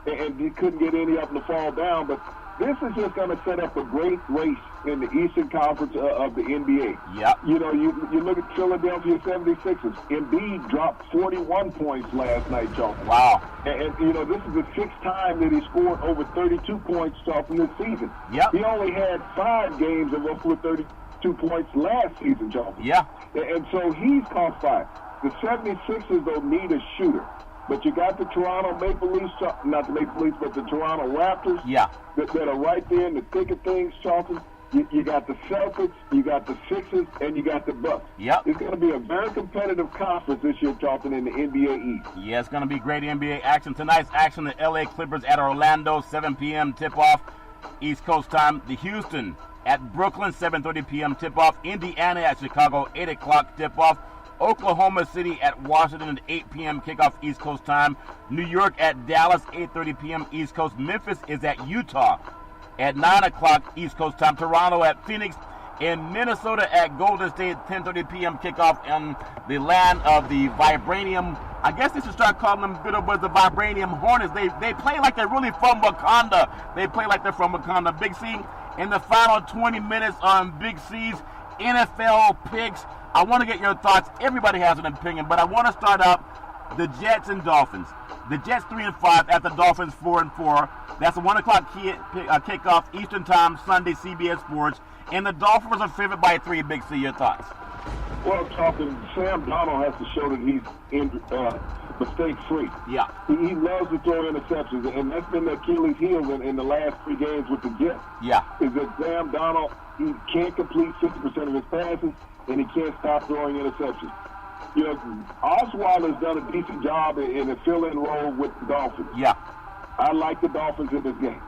and he couldn't get any of them to fall down. But this is just going to set up a great race in the Eastern Conference of the NBA. Yeah. You know, you look at Philadelphia 76ers. Embiid dropped 41 points last night, Charlton. Wow. And you know, this is the 6th time that he scored over 32 points, Charlton, this season. Yeah. He only had 5 games of over 32 points last season, Charlton. Yeah. And so he's caught fire. The 76ers, though, need a shooter. But you got the Toronto Maple Leafs, not the Maple Leafs, but the Toronto Raptors that are right there in the thick of things, Charlton. You got the Celtics, you got the Sixers, and you got the Bucks. Yep. It's going to be a very competitive conference this year, Charlton, in the NBA East. Yeah, it's going to be great NBA action. Tonight's action, the LA Clippers at Orlando, 7 p.m. tip-off, East Coast time. The Houston at Brooklyn, 7:30 p.m. tip-off. Indiana at Chicago, 8 o'clock tip-off. Oklahoma City at Washington at 8 p.m. kickoff East Coast time. New York at Dallas, 8:30 p.m. East Coast. Memphis is at Utah at 9 o'clock East Coast time. Toronto at Phoenix. And Minnesota at Golden State, 10:30 p.m. kickoff in the land of the Vibranium. I guess they should start calling them good old boys the Vibranium Hornets. They play like they're really from Wakanda. They play like they're from Wakanda. Big C, in the final 20 minutes on Big C's NFL picks. I want to get your thoughts. Everybody has an opinion, but I want to start out the Jets and Dolphins. The Jets 3-5 at the Dolphins 4-4. That's a 1 o'clock kickoff Eastern time, Sunday, CBS Sports. And the Dolphins are favored by 3. Big C, your thoughts? Well, talking, Sam Darnold has to show that he's mistake-free. Yeah. He loves to throw interceptions, and that's been the Achilles heel in the last 3 games with the Jets. Yeah. Is that Sam Darnold, he can't complete 50% of his passes, and he can't stop throwing interceptions. You know, Osweiler has done a decent job in a fill-in role with the Dolphins. Yeah. I like the Dolphins in this game.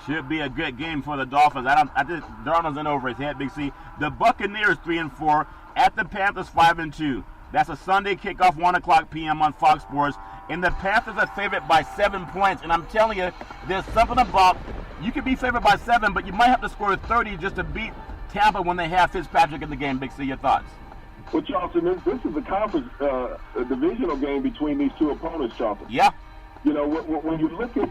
Should be a good game for the Dolphins. I think Darnold's in over his head, Big C. The Buccaneers 3-4 at the Panthers 5-2. That's a Sunday kickoff, 1:00 p.m. on Fox Sports. And the Panthers are favored by 7 points. And I'm telling you, there's something about, you could be favored by 7, but you might have to score 30 just to beat Tampa when they have Fitzpatrick in the game. Big C, your thoughts? Well, Charlton, this is a conference, a divisional game between these two opponents, Charlton. Yeah. You know, when you look at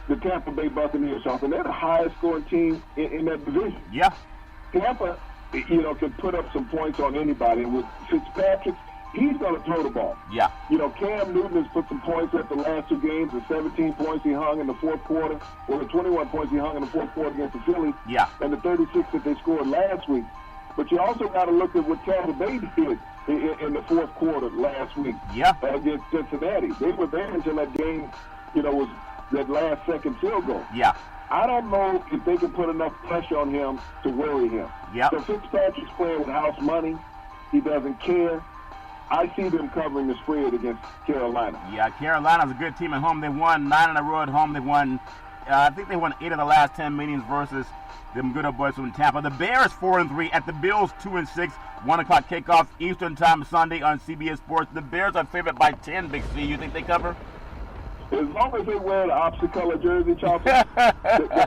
the Tampa Bay Buccaneers, Charlton, they're the highest scoring team in that division. Yeah. Tampa, you know, can put up some points on anybody. And with Fitzpatrick, he's going to throw the ball. Yeah. You know, Cam Newton has put some points at the last 2 games. The 17 points he hung in the fourth quarter, or the 21 points he hung in the fourth quarter against the Phillies. Yeah. And the 36 that they scored last week. But you also got to look at what Tampa Bay did in the fourth quarter last week. Yeah. Against Cincinnati. They were there until that game, you know, was that last second field goal. Yeah. I don't know if they can put enough pressure on him to worry him. Yeah. So Fitzpatrick's playing with house money. He doesn't care. I see them covering the spread against Carolina. Yeah, Carolina's a good team at home. They won 9 in a row at home. They won, I think they won 8 of the last 10 meetings versus them good old boys from Tampa. The Bears 4-3 at the Bills 2-6. 1:00 kickoff Eastern Time Sunday on CBS Sports. The Bears are favored by 10. Big C, you think they cover? As long as they wear the opposite color jersey, Charlton,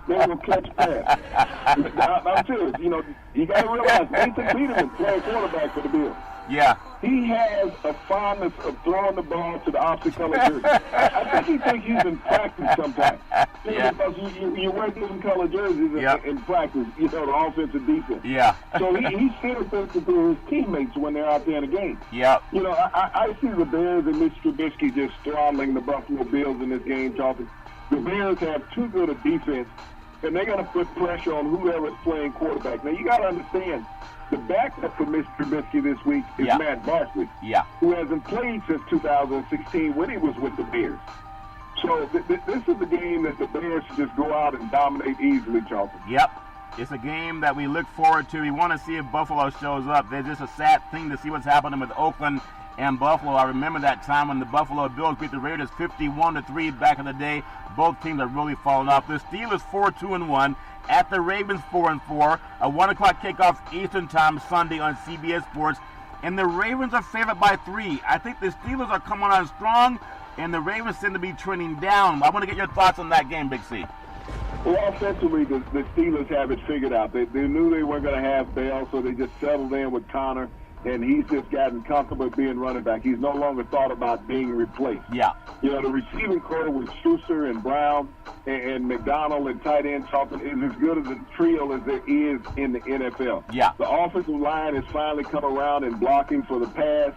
they will catch pass. I'm serious. You know, you got to realize Nathan Peterman playing quarterback for the Bills. Yeah. He has a fondness of throwing the ball to the opposite color jersey. I think he thinks he's in practice sometimes. Yeah. Because you wear different color jerseys in practice, you know, the offense and defense. Yeah. So he's sympathetic to his teammates when they're out there in the game. Yeah. You know, I see the Bears and Mitch Trubisky just throttling the Buffalo Bills in this game, Charlton. The Bears have too good a defense, and they're going to put pressure on whoever's playing quarterback. Now, you got to understand, the backup for Mr. Trubisky this week is Matt Barkley, who hasn't played since 2016 when he was with the Bears. So this is a game that the Bears should just go out and dominate easily, Charlton. Yep. It's a game that we look forward to. We want to see if Buffalo shows up. There's just a sad thing to see what's happening with Oakland and Buffalo. I remember that time when the Buffalo Bills beat the Raiders 51-3 back in the day. Both teams are really falling off. The Steelers 4-2-1 at the Ravens 4-4. A 1:00 kickoff Eastern Time Sunday on CBS Sports. And the Ravens are favored by 3. I think the Steelers are coming on strong, and the Ravens seem to be trending down. I want to get your thoughts on that game, Big C. Well, offensively, the Steelers have it figured out. They knew they weren't going to have Bell, so they just settled in with Connor, and he's just gotten comfortable being running back. He's no longer thought about being replaced. Yeah. You know, the receiving core with Schuster and Brown and McDonald and tight end Charlton is as good as a trio as there is in the NFL. Yeah. The offensive line has finally come around in blocking for the pass.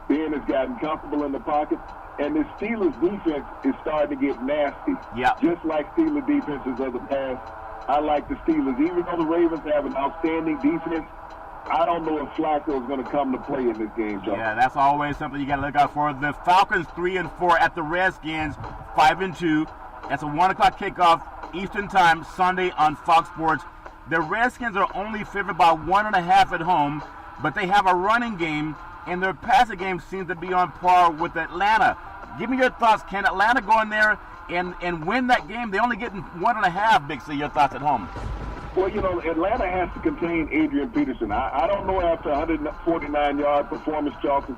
Ben has gotten comfortable in the pocket. And the Steelers' defense is starting to get nasty. Yeah. Just like Steelers' defenses of the past. I like the Steelers. Even though the Ravens have an outstanding defense, I don't know if Flacco is going to come to play in this game, John. Yeah, that's always something you got to look out for. The Falcons 3-4 at the Redskins 5-2. That's a 1:00 kickoff Eastern Time Sunday on Fox Sports. The Redskins are only favored by 1.5 at home, but they have a running game, and their passing game seems to be on par with Atlanta. Give me your thoughts. Can Atlanta go in there and win that game? They only getting 1.5, Big C. Your thoughts at home? Well, you know, Atlanta has to contain Adrian Peterson. I don't know after 149-yard performance, Charlton,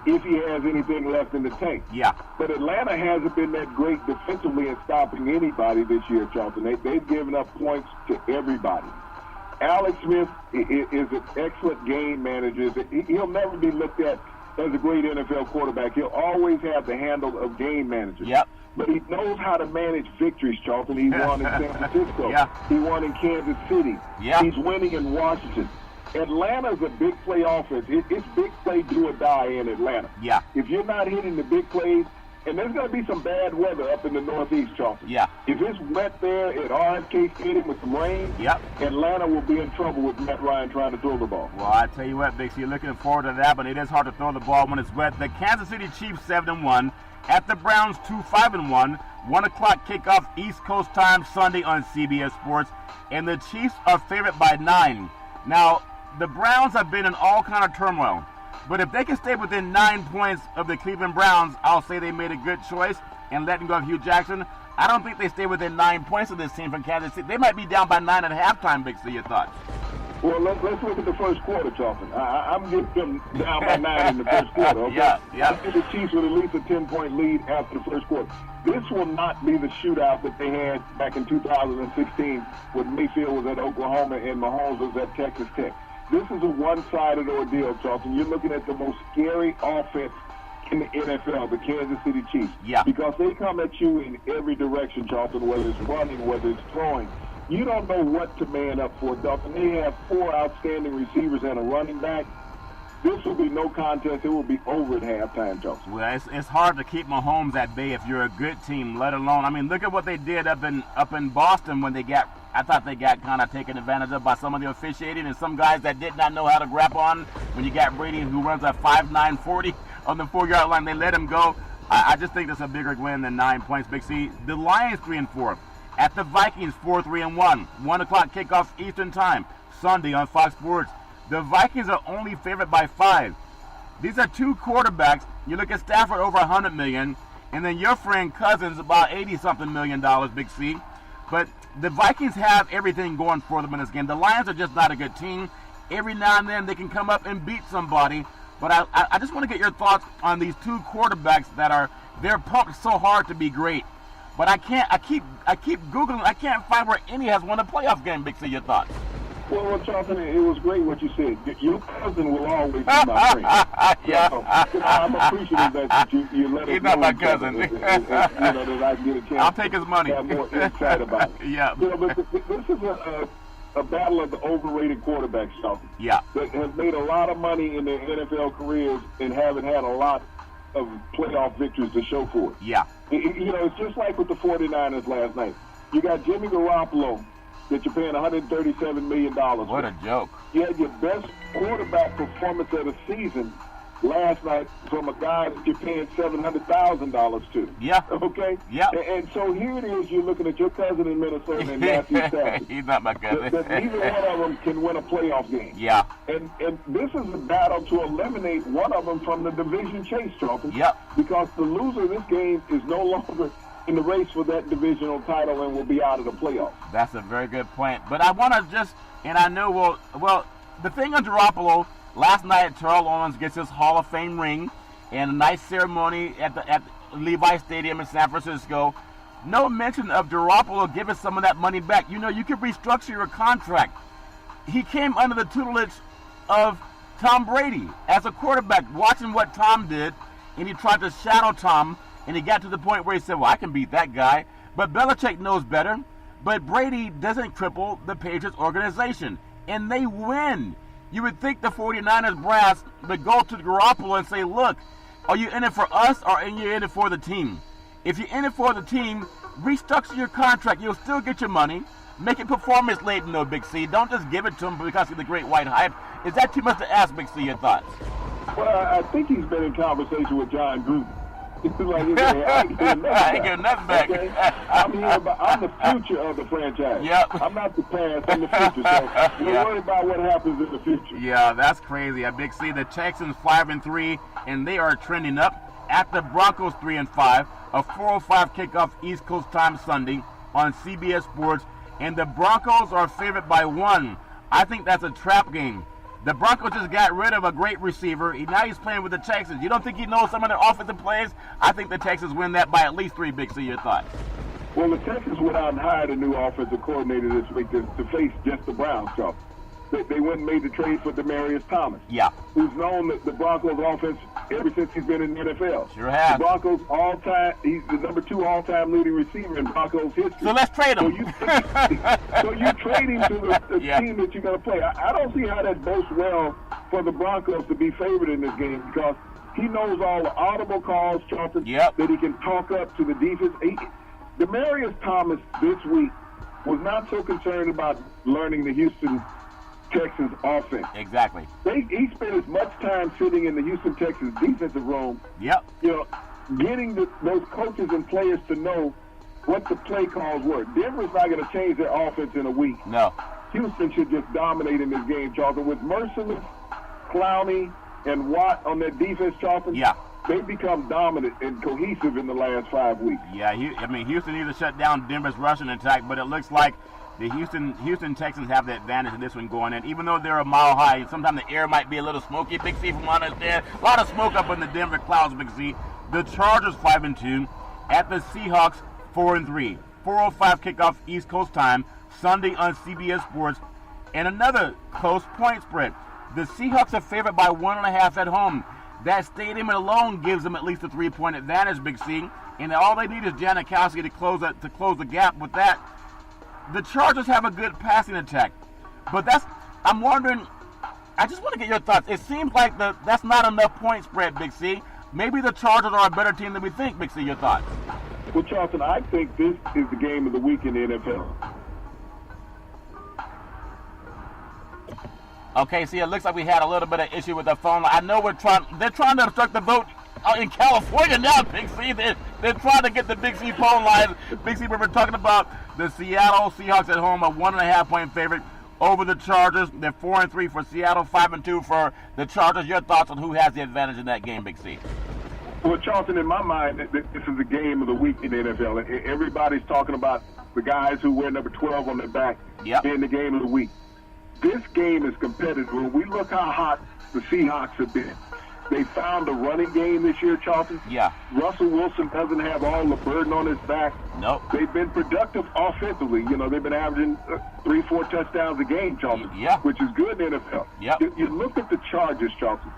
if he has anything left in the tank. Yeah. But Atlanta hasn't been that great defensively in stopping anybody this year, Charlton. They've given up points to everybody. Alex Smith is an excellent game manager. He'll never be looked at as a great NFL quarterback. He'll always have the handle of game manager. Yep. But he knows how to manage victories, Charlton. He won in San Francisco. Yeah. He won in Kansas City. Yeah. He's winning in Washington. Atlanta's a big play offense. It's big play do or die in Atlanta. Yeah. If you're not hitting the big plays, and there's going to be some bad weather up in the Northeast, Charlton. Yeah. If it's wet there at RFK Stadium with some rain, yep, Atlanta will be in trouble with Matt Ryan trying to throw the ball. Well, I tell you what, Big C, you're looking forward to that, but it is hard to throw the ball when it's wet. The Kansas City Chiefs 7-1 at the Browns 2-5-1. 1:00 kickoff East Coast time Sunday on CBS Sports, and the Chiefs are favored by 9. Now, the Browns have been in all kind of turmoil. But if they can stay within 9 points of the Cleveland Browns, I'll say they made a good choice in letting go of Hugh Jackson. I don't think they stay within 9 points of this team from Kansas City. They might be down by 9 at halftime, Big C. Your thoughts? Well, let's look at the first quarter, Charlton. I'm getting them down by 9 in the first quarter. Okay? Yeah. I think the Chiefs with at least a 10-point lead after the first quarter. This will not be the shootout that they had back in 2016 when Mayfield was at Oklahoma and Mahomes was at Texas Tech. This is a one-sided ordeal, Charlton. You're looking at the most scary offense in the NFL, the Kansas City Chiefs. Yeah. Because they come at you in every direction, Charlton, whether it's running, whether it's throwing. You don't know what to man up for, Dalton. They have 4 outstanding receivers and a running back. This will be no contest. It will be over at halftime, Charlton. Well, it's hard to keep Mahomes at bay if you're a good team, let alone. I mean, look at what they did up in Boston when they got. I thought they got kind of taken advantage of by some of the officiating and some guys that did not know how to grab on. When you got Brady, who runs a 5.9 40 on the 4-yard line, they let him go. I just think that's a bigger win than 9 points, Big C. The Lions 3-4. At the Vikings 4-3-1. 1 o'clock kickoff Eastern Time. Sunday on Fox Sports. The Vikings are only favored by 5. These are 2 quarterbacks. You look at Stafford over $100 million, and then your friend Cousins about $80-something million, Big C. But the Vikings have everything going for them in this game. The Lions are just not a good team. Every now and then they can come up and beat somebody. But I just want to get your thoughts on these 2 quarterbacks they're pumped so hard to be great. But I keep Googling. I can't find where any has won a playoff game. Big C, your thoughts? Well, Charlton, it was great what you said. Your cousin will always be my friend. Yeah. So, I'm appreciative that you let us know. He's not my cousin. That I get a chance. I'll take his money. To have more insight about it. Yeah. But this is a battle of the overrated quarterbacks, Charlton. Yeah. That has made a lot of money in their NFL careers and haven't had a lot of playoff victories to show for it. Yeah. It's just like with the 49ers last night. You got Jimmy Garoppolo that you're paying $137 million. What a joke. You had your best quarterback performance of the season last night from a guy that you're paying $700,000 to. Yeah. Okay? Yeah. And so here it is, you're looking at your cousin in Minnesota and Matthew Stafford. He's not my cousin. That neither one of them can win a playoff game. Yeah. And this is a battle to eliminate one of them from the division chase, Charlton. Yep. Because the loser of this game is no longer in the race for that divisional title and will be out of the playoffs. That's a very good point. But I want to and I know, well, the thing on Garoppolo, last night Terrell Owens gets his Hall of Fame ring and a nice ceremony at Levi Stadium in San Francisco. No mention of Garoppolo giving some of that money back. You could restructure your contract. He came under the tutelage of Tom Brady as a quarterback, watching what Tom did, and he tried to shadow Tom. And he got to the point where he said, well, I can beat that guy. But Belichick knows better. But Brady doesn't cripple the Patriots organization. And they win. You would think the 49ers brass would go to Garoppolo and say, look, are you in it for us or are you in it for the team? If you're in it for the team, restructure your contract. You'll still get your money. Make it performance-laden, though, Big C. Don't just give it to him because of the great white hype. Is that too much to ask, Big C, your thoughts? Well, I think he's been in conversation with John Gruden. I ain't getting nothing back. Okay? I'm the future of the franchise. Yep. I'm not the past, I'm the future. So we're worried about what happens in the future. Yeah, that's crazy. A Big C, the Texans 5-3, and they are trending up. At the Broncos 3-5, a 4:05 kickoff East Coast time Sunday on CBS Sports, and the Broncos are favored by 1. I think that's a trap game. The Broncos just got rid of a great receiver. Now he's playing with the Texans. You don't think he knows some of their offensive plays? I think the Texans win that by at least 3, Big C. Your thoughts? Well, the Texans went out and hired a new offensive coordinator this week to face just the Browns, Charles. They went and made the trade for Demaryius Thomas. Yeah. Who's known the Broncos offense ever since he's been in the NFL. Sure has. The Broncos he's the number 2 all-time leading receiver in Broncos history. So let's trade him. So you trade him to the team that you're going to play. I don't see how that bodes well for the Broncos to be favored in this game because he knows all the audible calls, Charlton, that he can talk up to the defense. Demaryius Thomas this week was not so concerned about learning the Houston Texans offense. Exactly. He spent as much time sitting in the Houston Texans defensive room. Yep. Getting those coaches and players to know what the play calls were. Denver's not going to change their offense in a week. No. Houston should just dominate in this game, Charlton. With Merciless, Clowney, and Watt on their defense, Charlton. Yeah. they've become dominant and cohesive in the last 5 weeks. Yeah, Houston needs to shut down Denver's rushing attack, but it looks like the Houston Texans have the advantage in this one going in. Even though they're a mile high, and sometimes the air might be a little smoky, Big C, from what I understand. A lot of smoke up in the Denver clouds, Big C. The Chargers 5-2 at the Seahawks 4-3. 4:05 kickoff East Coast time, Sunday on CBS Sports, and another close point spread. The Seahawks are favored by 1.5 at home. That stadium alone gives them at least a 3-point advantage, Big C. And all they need is Janikowski to close the gap with that. The Chargers have a good passing attack, but I'm wondering. I just want to get your thoughts. It seems like that's not enough point spread, Big C. Maybe the Chargers are a better team than we think, Big C. Your thoughts? Well, Charlton, I think this is the game of the week in the NFL. Okay, see, it looks like we had a little bit of issue with the phone line. I know they're trying to obstruct the vote in California now, Big C. They're trying to get the Big C phone line. Big C, we're talking about the Seattle Seahawks at home, a 1.5-point favorite over the Chargers. They're 4-3 for Seattle, 5-2 for the Chargers. Your thoughts on who has the advantage in that game, Big C? Well, Charlton, in my mind, this is the game of the week in the NFL. Everybody's talking about the guys who wear number 12 on their back being the game of the week. This game is competitive. When we look how hot the Seahawks have been, they found a running game this year, Charlton. Yeah. Russell Wilson doesn't have all the burden on his back. Nope. They've been productive offensively. They've been averaging 3-4 touchdowns a game, Charlton, which is good in the NFL. Yeah. You look at the Chargers, Charlton.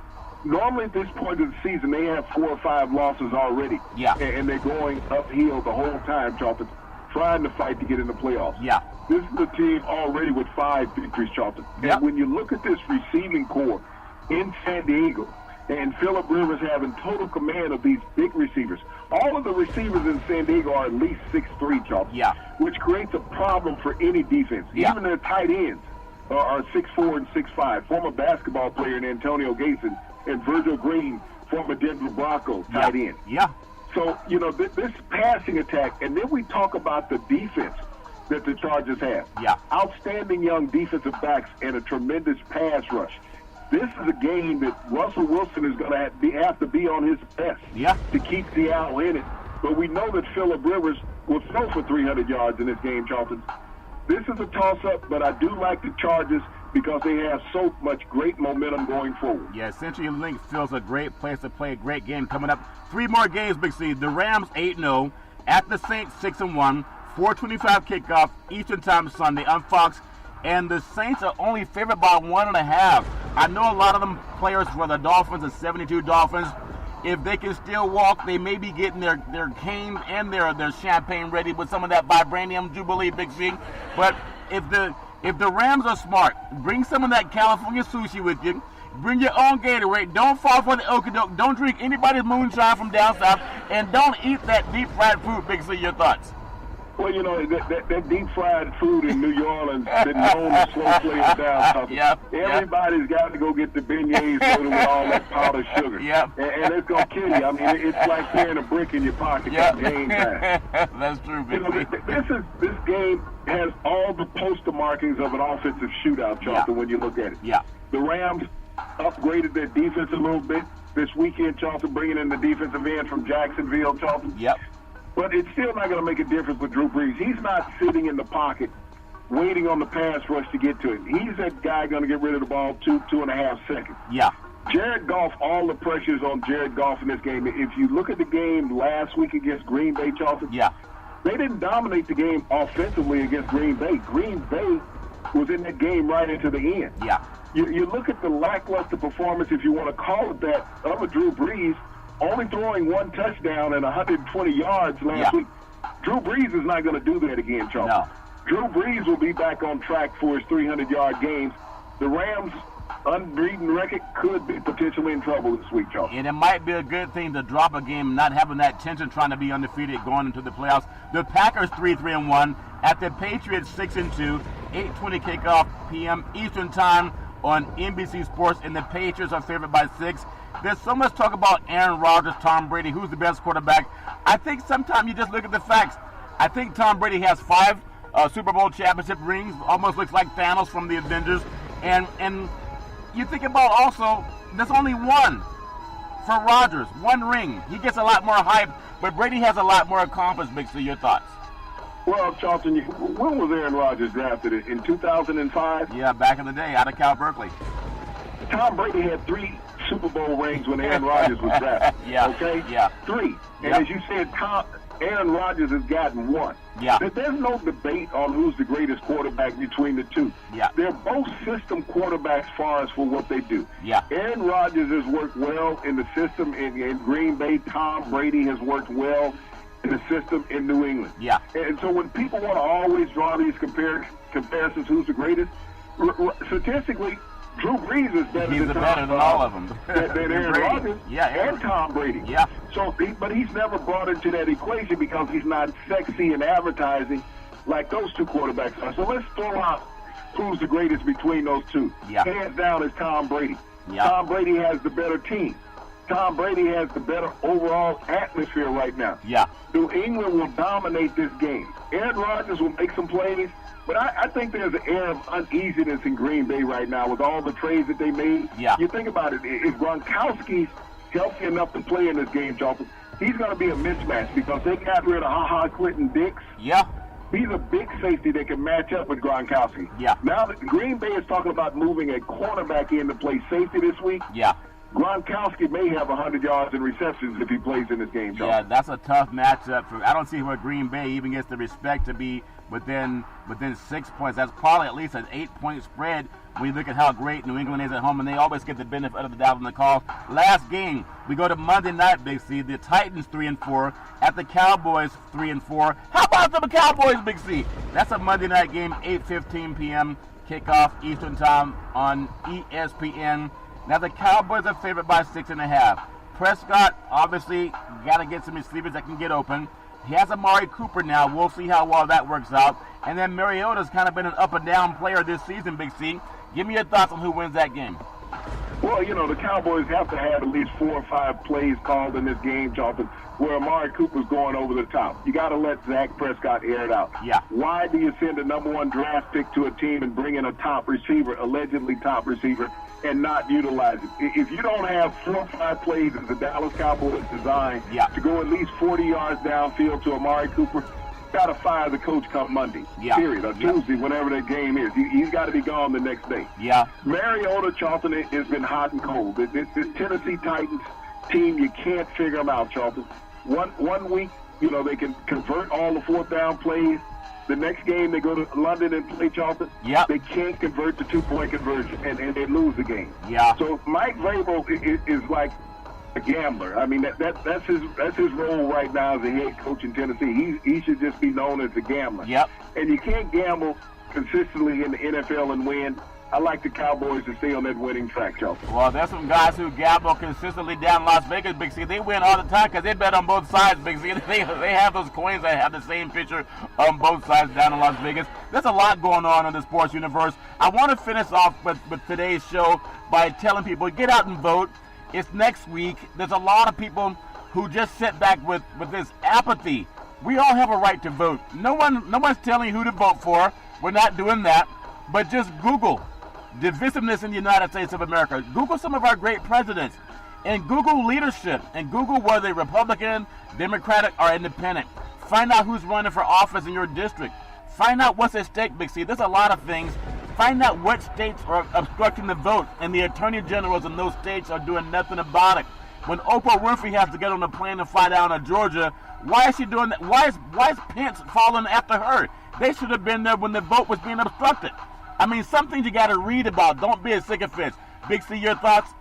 Normally at this point of the season, they have 4 or 5 losses already. Yeah. And they're going uphill the whole time, Charlton, trying to fight to get in the playoffs. Yeah. This is a team already with 5 victories, Charlton. Yeah. And when you look at this receiving core in San Diego, and Phillip Rivers having total command of these big receivers, all of the receivers in San Diego are at least 6'3", Charlton. Yeah. Which creates a problem for any defense. Yeah. Even their tight ends are 6'4" and 6'5". Former basketball player in Antonio Gates and Virgil Green, former Denver Broncos tight end. Yeah. So, this passing attack, and then we talk about the defense that the Chargers have. Yeah. Outstanding young defensive backs and a tremendous pass rush. This is a game that Russell Wilson is going to have to be on his best to keep Seattle in it. But we know that Phillip Rivers will throw for 300 yards in this game, Charlton. This is a toss-up, but I do like the Chargers because they have so much great momentum going forward. Yeah, CenturyLink feels a great place to play a great game coming up. 3 more games, Big C. The Rams 8-0, at the Saints 6-1, 4:25 kickoff Eastern Time Sunday on Fox, and the Saints are only favored by 1.5. I know a lot of them players for the Dolphins, the 72 Dolphins. If they can still walk, they may be getting their canes and their champagne ready with some of that Vibranium Jubilee, Big C. But if the Rams are smart, bring some of that California sushi with you. Bring your own Gatorade. Don't fall for the okie-doke. Don't drink anybody's moonshine from down south. And don't eat that deep-fried food, Big C. Your thoughts? Well, that deep-fried food in New Orleans been known to slow players down. Everybody's got to go get the beignets loaded with all that powdered sugar. Yep. And it's going to kill you. I mean, it's like carrying a brick in your pocket at game time. That's true, Big C. This game has all the poster markings of an offensive shootout, Charlton, when you look at it. Yeah. The Rams upgraded their defense a little bit this weekend, Charlton, bringing in the defensive end from Jacksonville, Charlton. Yep. But it's still not going to make a difference with Drew Brees. He's not sitting in the pocket waiting on the pass rush to get to it. He's that guy going to get rid of the ball 2.5 seconds. Yeah. Jared Goff, all the pressure's on Jared Goff in this game. If you look at the game last week against Green Bay, Charlton, they didn't dominate the game offensively against Green Bay. Green Bay was in that game right into the end. Yeah. You look at the lackluster performance, if you want to call it that, of Drew Brees, only throwing 1 touchdown and 120 yards last week. Drew Brees is not going to do that again, Charles. No. Drew Brees will be back on track for his 300-yard games. The Rams' unbeaten record could be potentially in trouble this week, Charles. And it might be a good thing to drop a game, not having that tension trying to be undefeated going into the playoffs. The Packers 3-1 at the Patriots 6-2, 8:20 kickoff p.m. Eastern Time on NBC Sports, and the Patriots are favored by 6. There's so much talk about Aaron Rodgers, Tom Brady, who's the best quarterback. I think sometimes you just look at the facts. I think Tom Brady has 5 Super Bowl championship rings, almost looks like Thanos from the Avengers. And you think about also, there's only one for Rodgers. 1 ring. He gets a lot more hype, but Brady has a lot more accomplished. Big C, your thoughts? Well, Charlton, when was Aaron Rodgers drafted? In 2005? Yeah, back in the day, out of Cal Berkeley. Tom Brady had 3 Super Bowl rings when Aaron Rodgers was drafted. Yeah. Okay? Yeah. 3. And Yep. as you said, Aaron Rodgers has gotten 1. Yeah. There's no debate on who's the greatest quarterback between the two. Yeah. They're both system quarterbacks far as for what they do. Yeah. Aaron Rodgers has worked well in the system in Green Bay. Tom Brady has worked well in the system in New England. Yeah. And so when people want to always draw these comparisons, who's the greatest, statistically, Drew Brees is better He's better than all of them. than Aaron Rodgers and Tom Brady. Yeah. So, but he's never brought into that equation because he's not sexy in advertising like those 2 quarterbacks are. So let's throw out who's the greatest between those 2. Yeah. Hands down is Tom Brady. Yeah. Tom Brady has the better team. Tom Brady has the better overall atmosphere right now. Yeah. New England will dominate this game. Aaron Rodgers will make some plays, but I think there's an air of uneasiness in Green Bay right now with all the trades that they made. Yeah. You think about it, if Gronkowski's healthy enough to play in this game, Charlton, he's going to be a mismatch because they got rid of Clinton Dix. Yeah. He's a big safety that can match up with Gronkowski. Yeah. Now that Green Bay is talking about moving a cornerback in to play safety this week. Yeah. Gronkowski may have 100 yards in receptions if he plays in this game, Charlton. Yeah, that's a tough matchup. I don't see where Green Bay even gets the respect to be within 6 points. That's probably at least an 8-point spread when you look at how great New England is at home, and they always get the benefit of the doubt in the call. Last game, we go to Monday night, Big C. The Titans 3-4 at the Cowboys 3-4. How about the Cowboys, Big C? That's a Monday night game, 8:15 p.m. kickoff Eastern time on ESPN. Now the Cowboys are favored by 6.5. Prescott, obviously, got to get some receivers that can get open. He has Amari Cooper now. We'll see how well that works out. And then Mariota's kind of been an up and down player this season, Big C. Give me your thoughts on who wins that game. Well, the Cowboys have to have at least 4 or 5 plays called in this game, Charlton, where Amari Cooper's going over the top. You got to let Dak Prescott air it out. Yeah. Why do you send a number 1 draft pick to a team and bring in a top receiver, allegedly top receiver, and not utilize it? If you don't have 4 or 5 plays as the Dallas Cowboys designed to go at least 40 yards downfield to Amari Cooper, got to fire the coach come Monday, period, or Tuesday, whenever that game is. He's got to be gone the next day. Yeah. Mariota, Charlton, has been hot and cold. This Tennessee Titans team, you can't figure them out, Charlton. One week, they can convert all the 4th down plays. The next game, they go to London and play Charlton. Yep. They can't convert the 2-point conversion, and they lose the game. Yeah. So Mike Vrabel is like a gambler. I mean, that's his role right now as a head coach in Tennessee. He should just be known as a gambler. Yep. And you can't gamble consistently in the NFL and win. I like the Cowboys to stay on that winning track, Charlton. Well, there's some guys who gamble consistently down Las Vegas, Big C. They win all the time because they bet on both sides, Big C. They have those coins that have the same picture on both sides down in Las Vegas. There's a lot going on in the sports universe. I want to finish off with today's show by telling people, get out and vote. It's next week. There's a lot of people who just sit back with this apathy. We all have a right to vote. No one's telling you who to vote for. We're not doing that. But just Google divisiveness in the United States of America. Google some of our great presidents. And Google leadership. And Google whether they're Republican, Democratic, or Independent. Find out who's running for office in your district. Find out what's at stake, Big C. There's a lot of things. Find out what states are obstructing the vote, and the attorney generals in those states are doing nothing about it. When Oprah Winfrey has to get on a plane to fly down to Georgia, why is she doing that? Why is Pence following after her? They should have been there when the vote was being obstructed. I mean, some things you got to read about. Don't be a sycophant. Big C, your thoughts?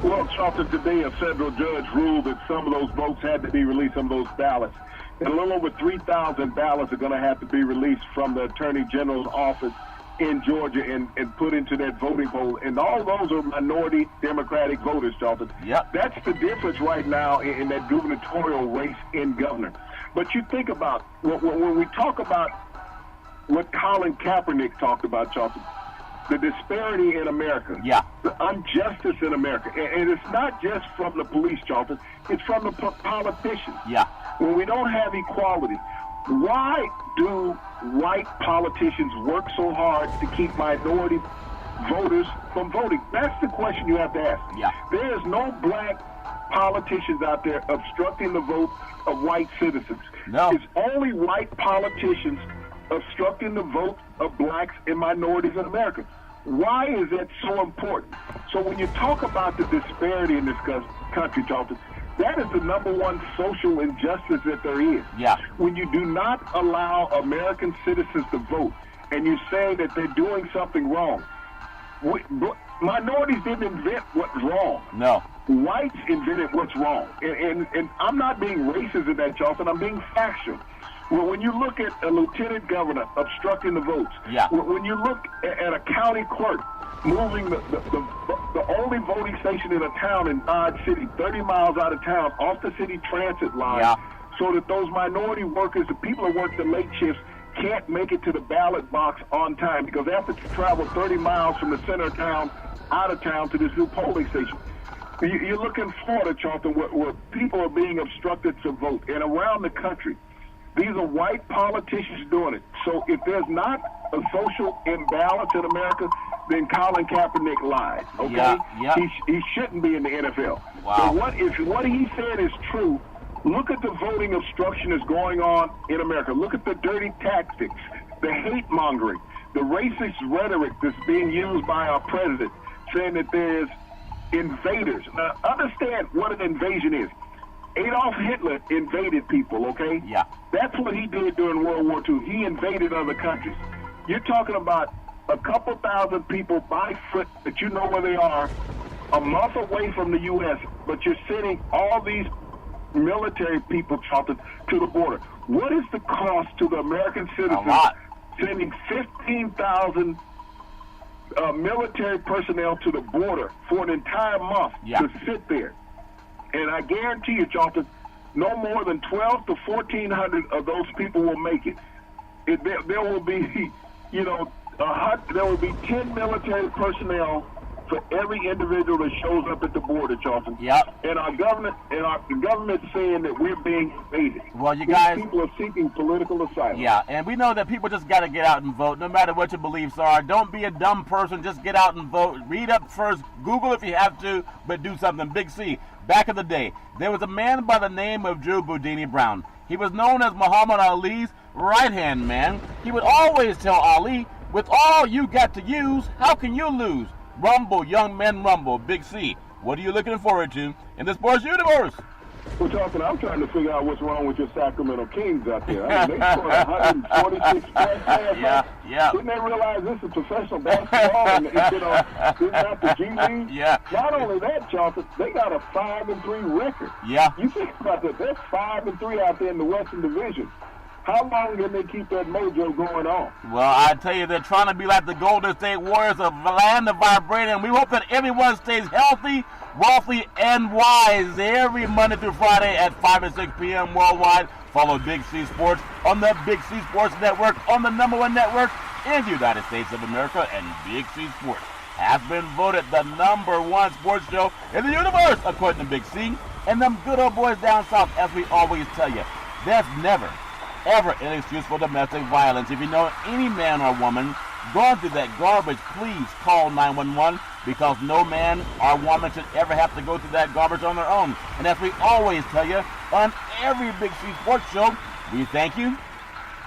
Well, Charlton, today a federal judge ruled that some of those votes had to be released, some of those ballots. And a little over 3,000 ballots are going to have to be released from the Attorney General's office in Georgia and put into that voting poll. And all those are minority Democratic voters, Charlton. Yep. That's the difference right now in that gubernatorial race in governor. But you think about, when we talk about what Colin Kaepernick talked about, Charlton, the disparity in America, the injustice in America. And it's not just from the police, Charlton. It's from the politicians. Yeah. When we don't have equality, why do white politicians work so hard to keep minority voters from voting? That's the question you have to ask. Yeah. There is no black politicians out there obstructing the vote of white citizens. No. It's only white politicians obstructing the vote of blacks and minorities in America. Why is that so important? So when you talk about the disparity in this country, Charlton, that is the number one social injustice that there is. Yeah. When you do not allow American citizens to vote and you say that they're doing something wrong, minorities didn't invent what's wrong. No. Whites invented what's wrong. And I'm not being racist in that, Charlton. I'm being factual. Well, when you look at a lieutenant governor obstructing the votes, yeah. When you look at a county clerk moving the only voting station in a town in Dodge City, 30 miles out of town, off the city transit line, yeah. so that those minority workers, the people that work the late shifts, can't make it to the ballot box on time because they have to travel 30 miles from the center of town, out of town, to this new polling station. You look in Florida, Charlton, where people are being obstructed to vote, and around the country. These are white politicians doing it. So if there's not a social imbalance in America, then Colin Kaepernick lied. Okay, yeah. He shouldn't be in the NFL. Wow. So if what he said is true, look at the voting obstruction that's going on in America. Look at the dirty tactics, the hate mongering, the racist rhetoric that's being used by our president, saying that there's invaders. Now, understand what an invasion is. Adolf Hitler invaded people, okay? Yeah. That's what he did during World War II. He invaded other countries. You're talking about a couple thousand people by foot that you know where they are, a month away from the U.S., but you're sending all these military people, Charlton, to the border. What is the cost to the American citizens sending 15,000 military personnel to the border for an entire month to sit there? And I guarantee you, Charlton, no more than 1,200 to 1,400 of those people will make it. There will be, there will be 10 military personnel for every individual that shows up at the border, Charlton. Yep. And our government's saying that we're being invaded. Well, you guys, people are seeking political asylum. Yeah, and we know that people just got to get out and vote, no matter what your beliefs are. Don't be a dumb person. Just get out and vote. Read up first. Google if you have to, but do something. Big C. Back in the day, there was a man by the name of Drew Boudini Brown. He was known as Muhammad Ali's right-hand man. He would always tell Ali, with all you got to use, how can you lose? Rumble, young men, rumble. Big C. What are you looking forward to in the sports universe? Well, Charlton, I'm trying to figure out what's wrong with your Sacramento Kings out there. I mean, they scored 146 points last night. Yeah. Didn't they realize this is professional basketball and this is not the G League? Yeah. Not only that, Charlton, they got a 5-3 record. Yeah. You think about that. They're 5-3 out there in the Western Division. How long can they keep that mojo going on? Well, I tell you, they're trying to be like the Golden State Warriors of land of vibrating. We hope that everyone stays healthy, wealthy, and wise every Monday through Friday at 5 and 6 p.m. worldwide. Follow Big C Sports on the Big C Sports Network, on the #1 network in the United States of America. And Big C Sports has been voted the #1 sports show in the universe, according to Big C. And them good old boys down south, as we always tell you, there's never ever an excuse for domestic violence. If you know any man or woman going through that garbage, please call 911, because no man or woman should ever have to go through that garbage on their own. And as we always tell you on every Big C Sports show, we thank you,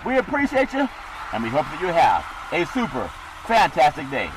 we appreciate you, and we hope that you have a super fantastic day.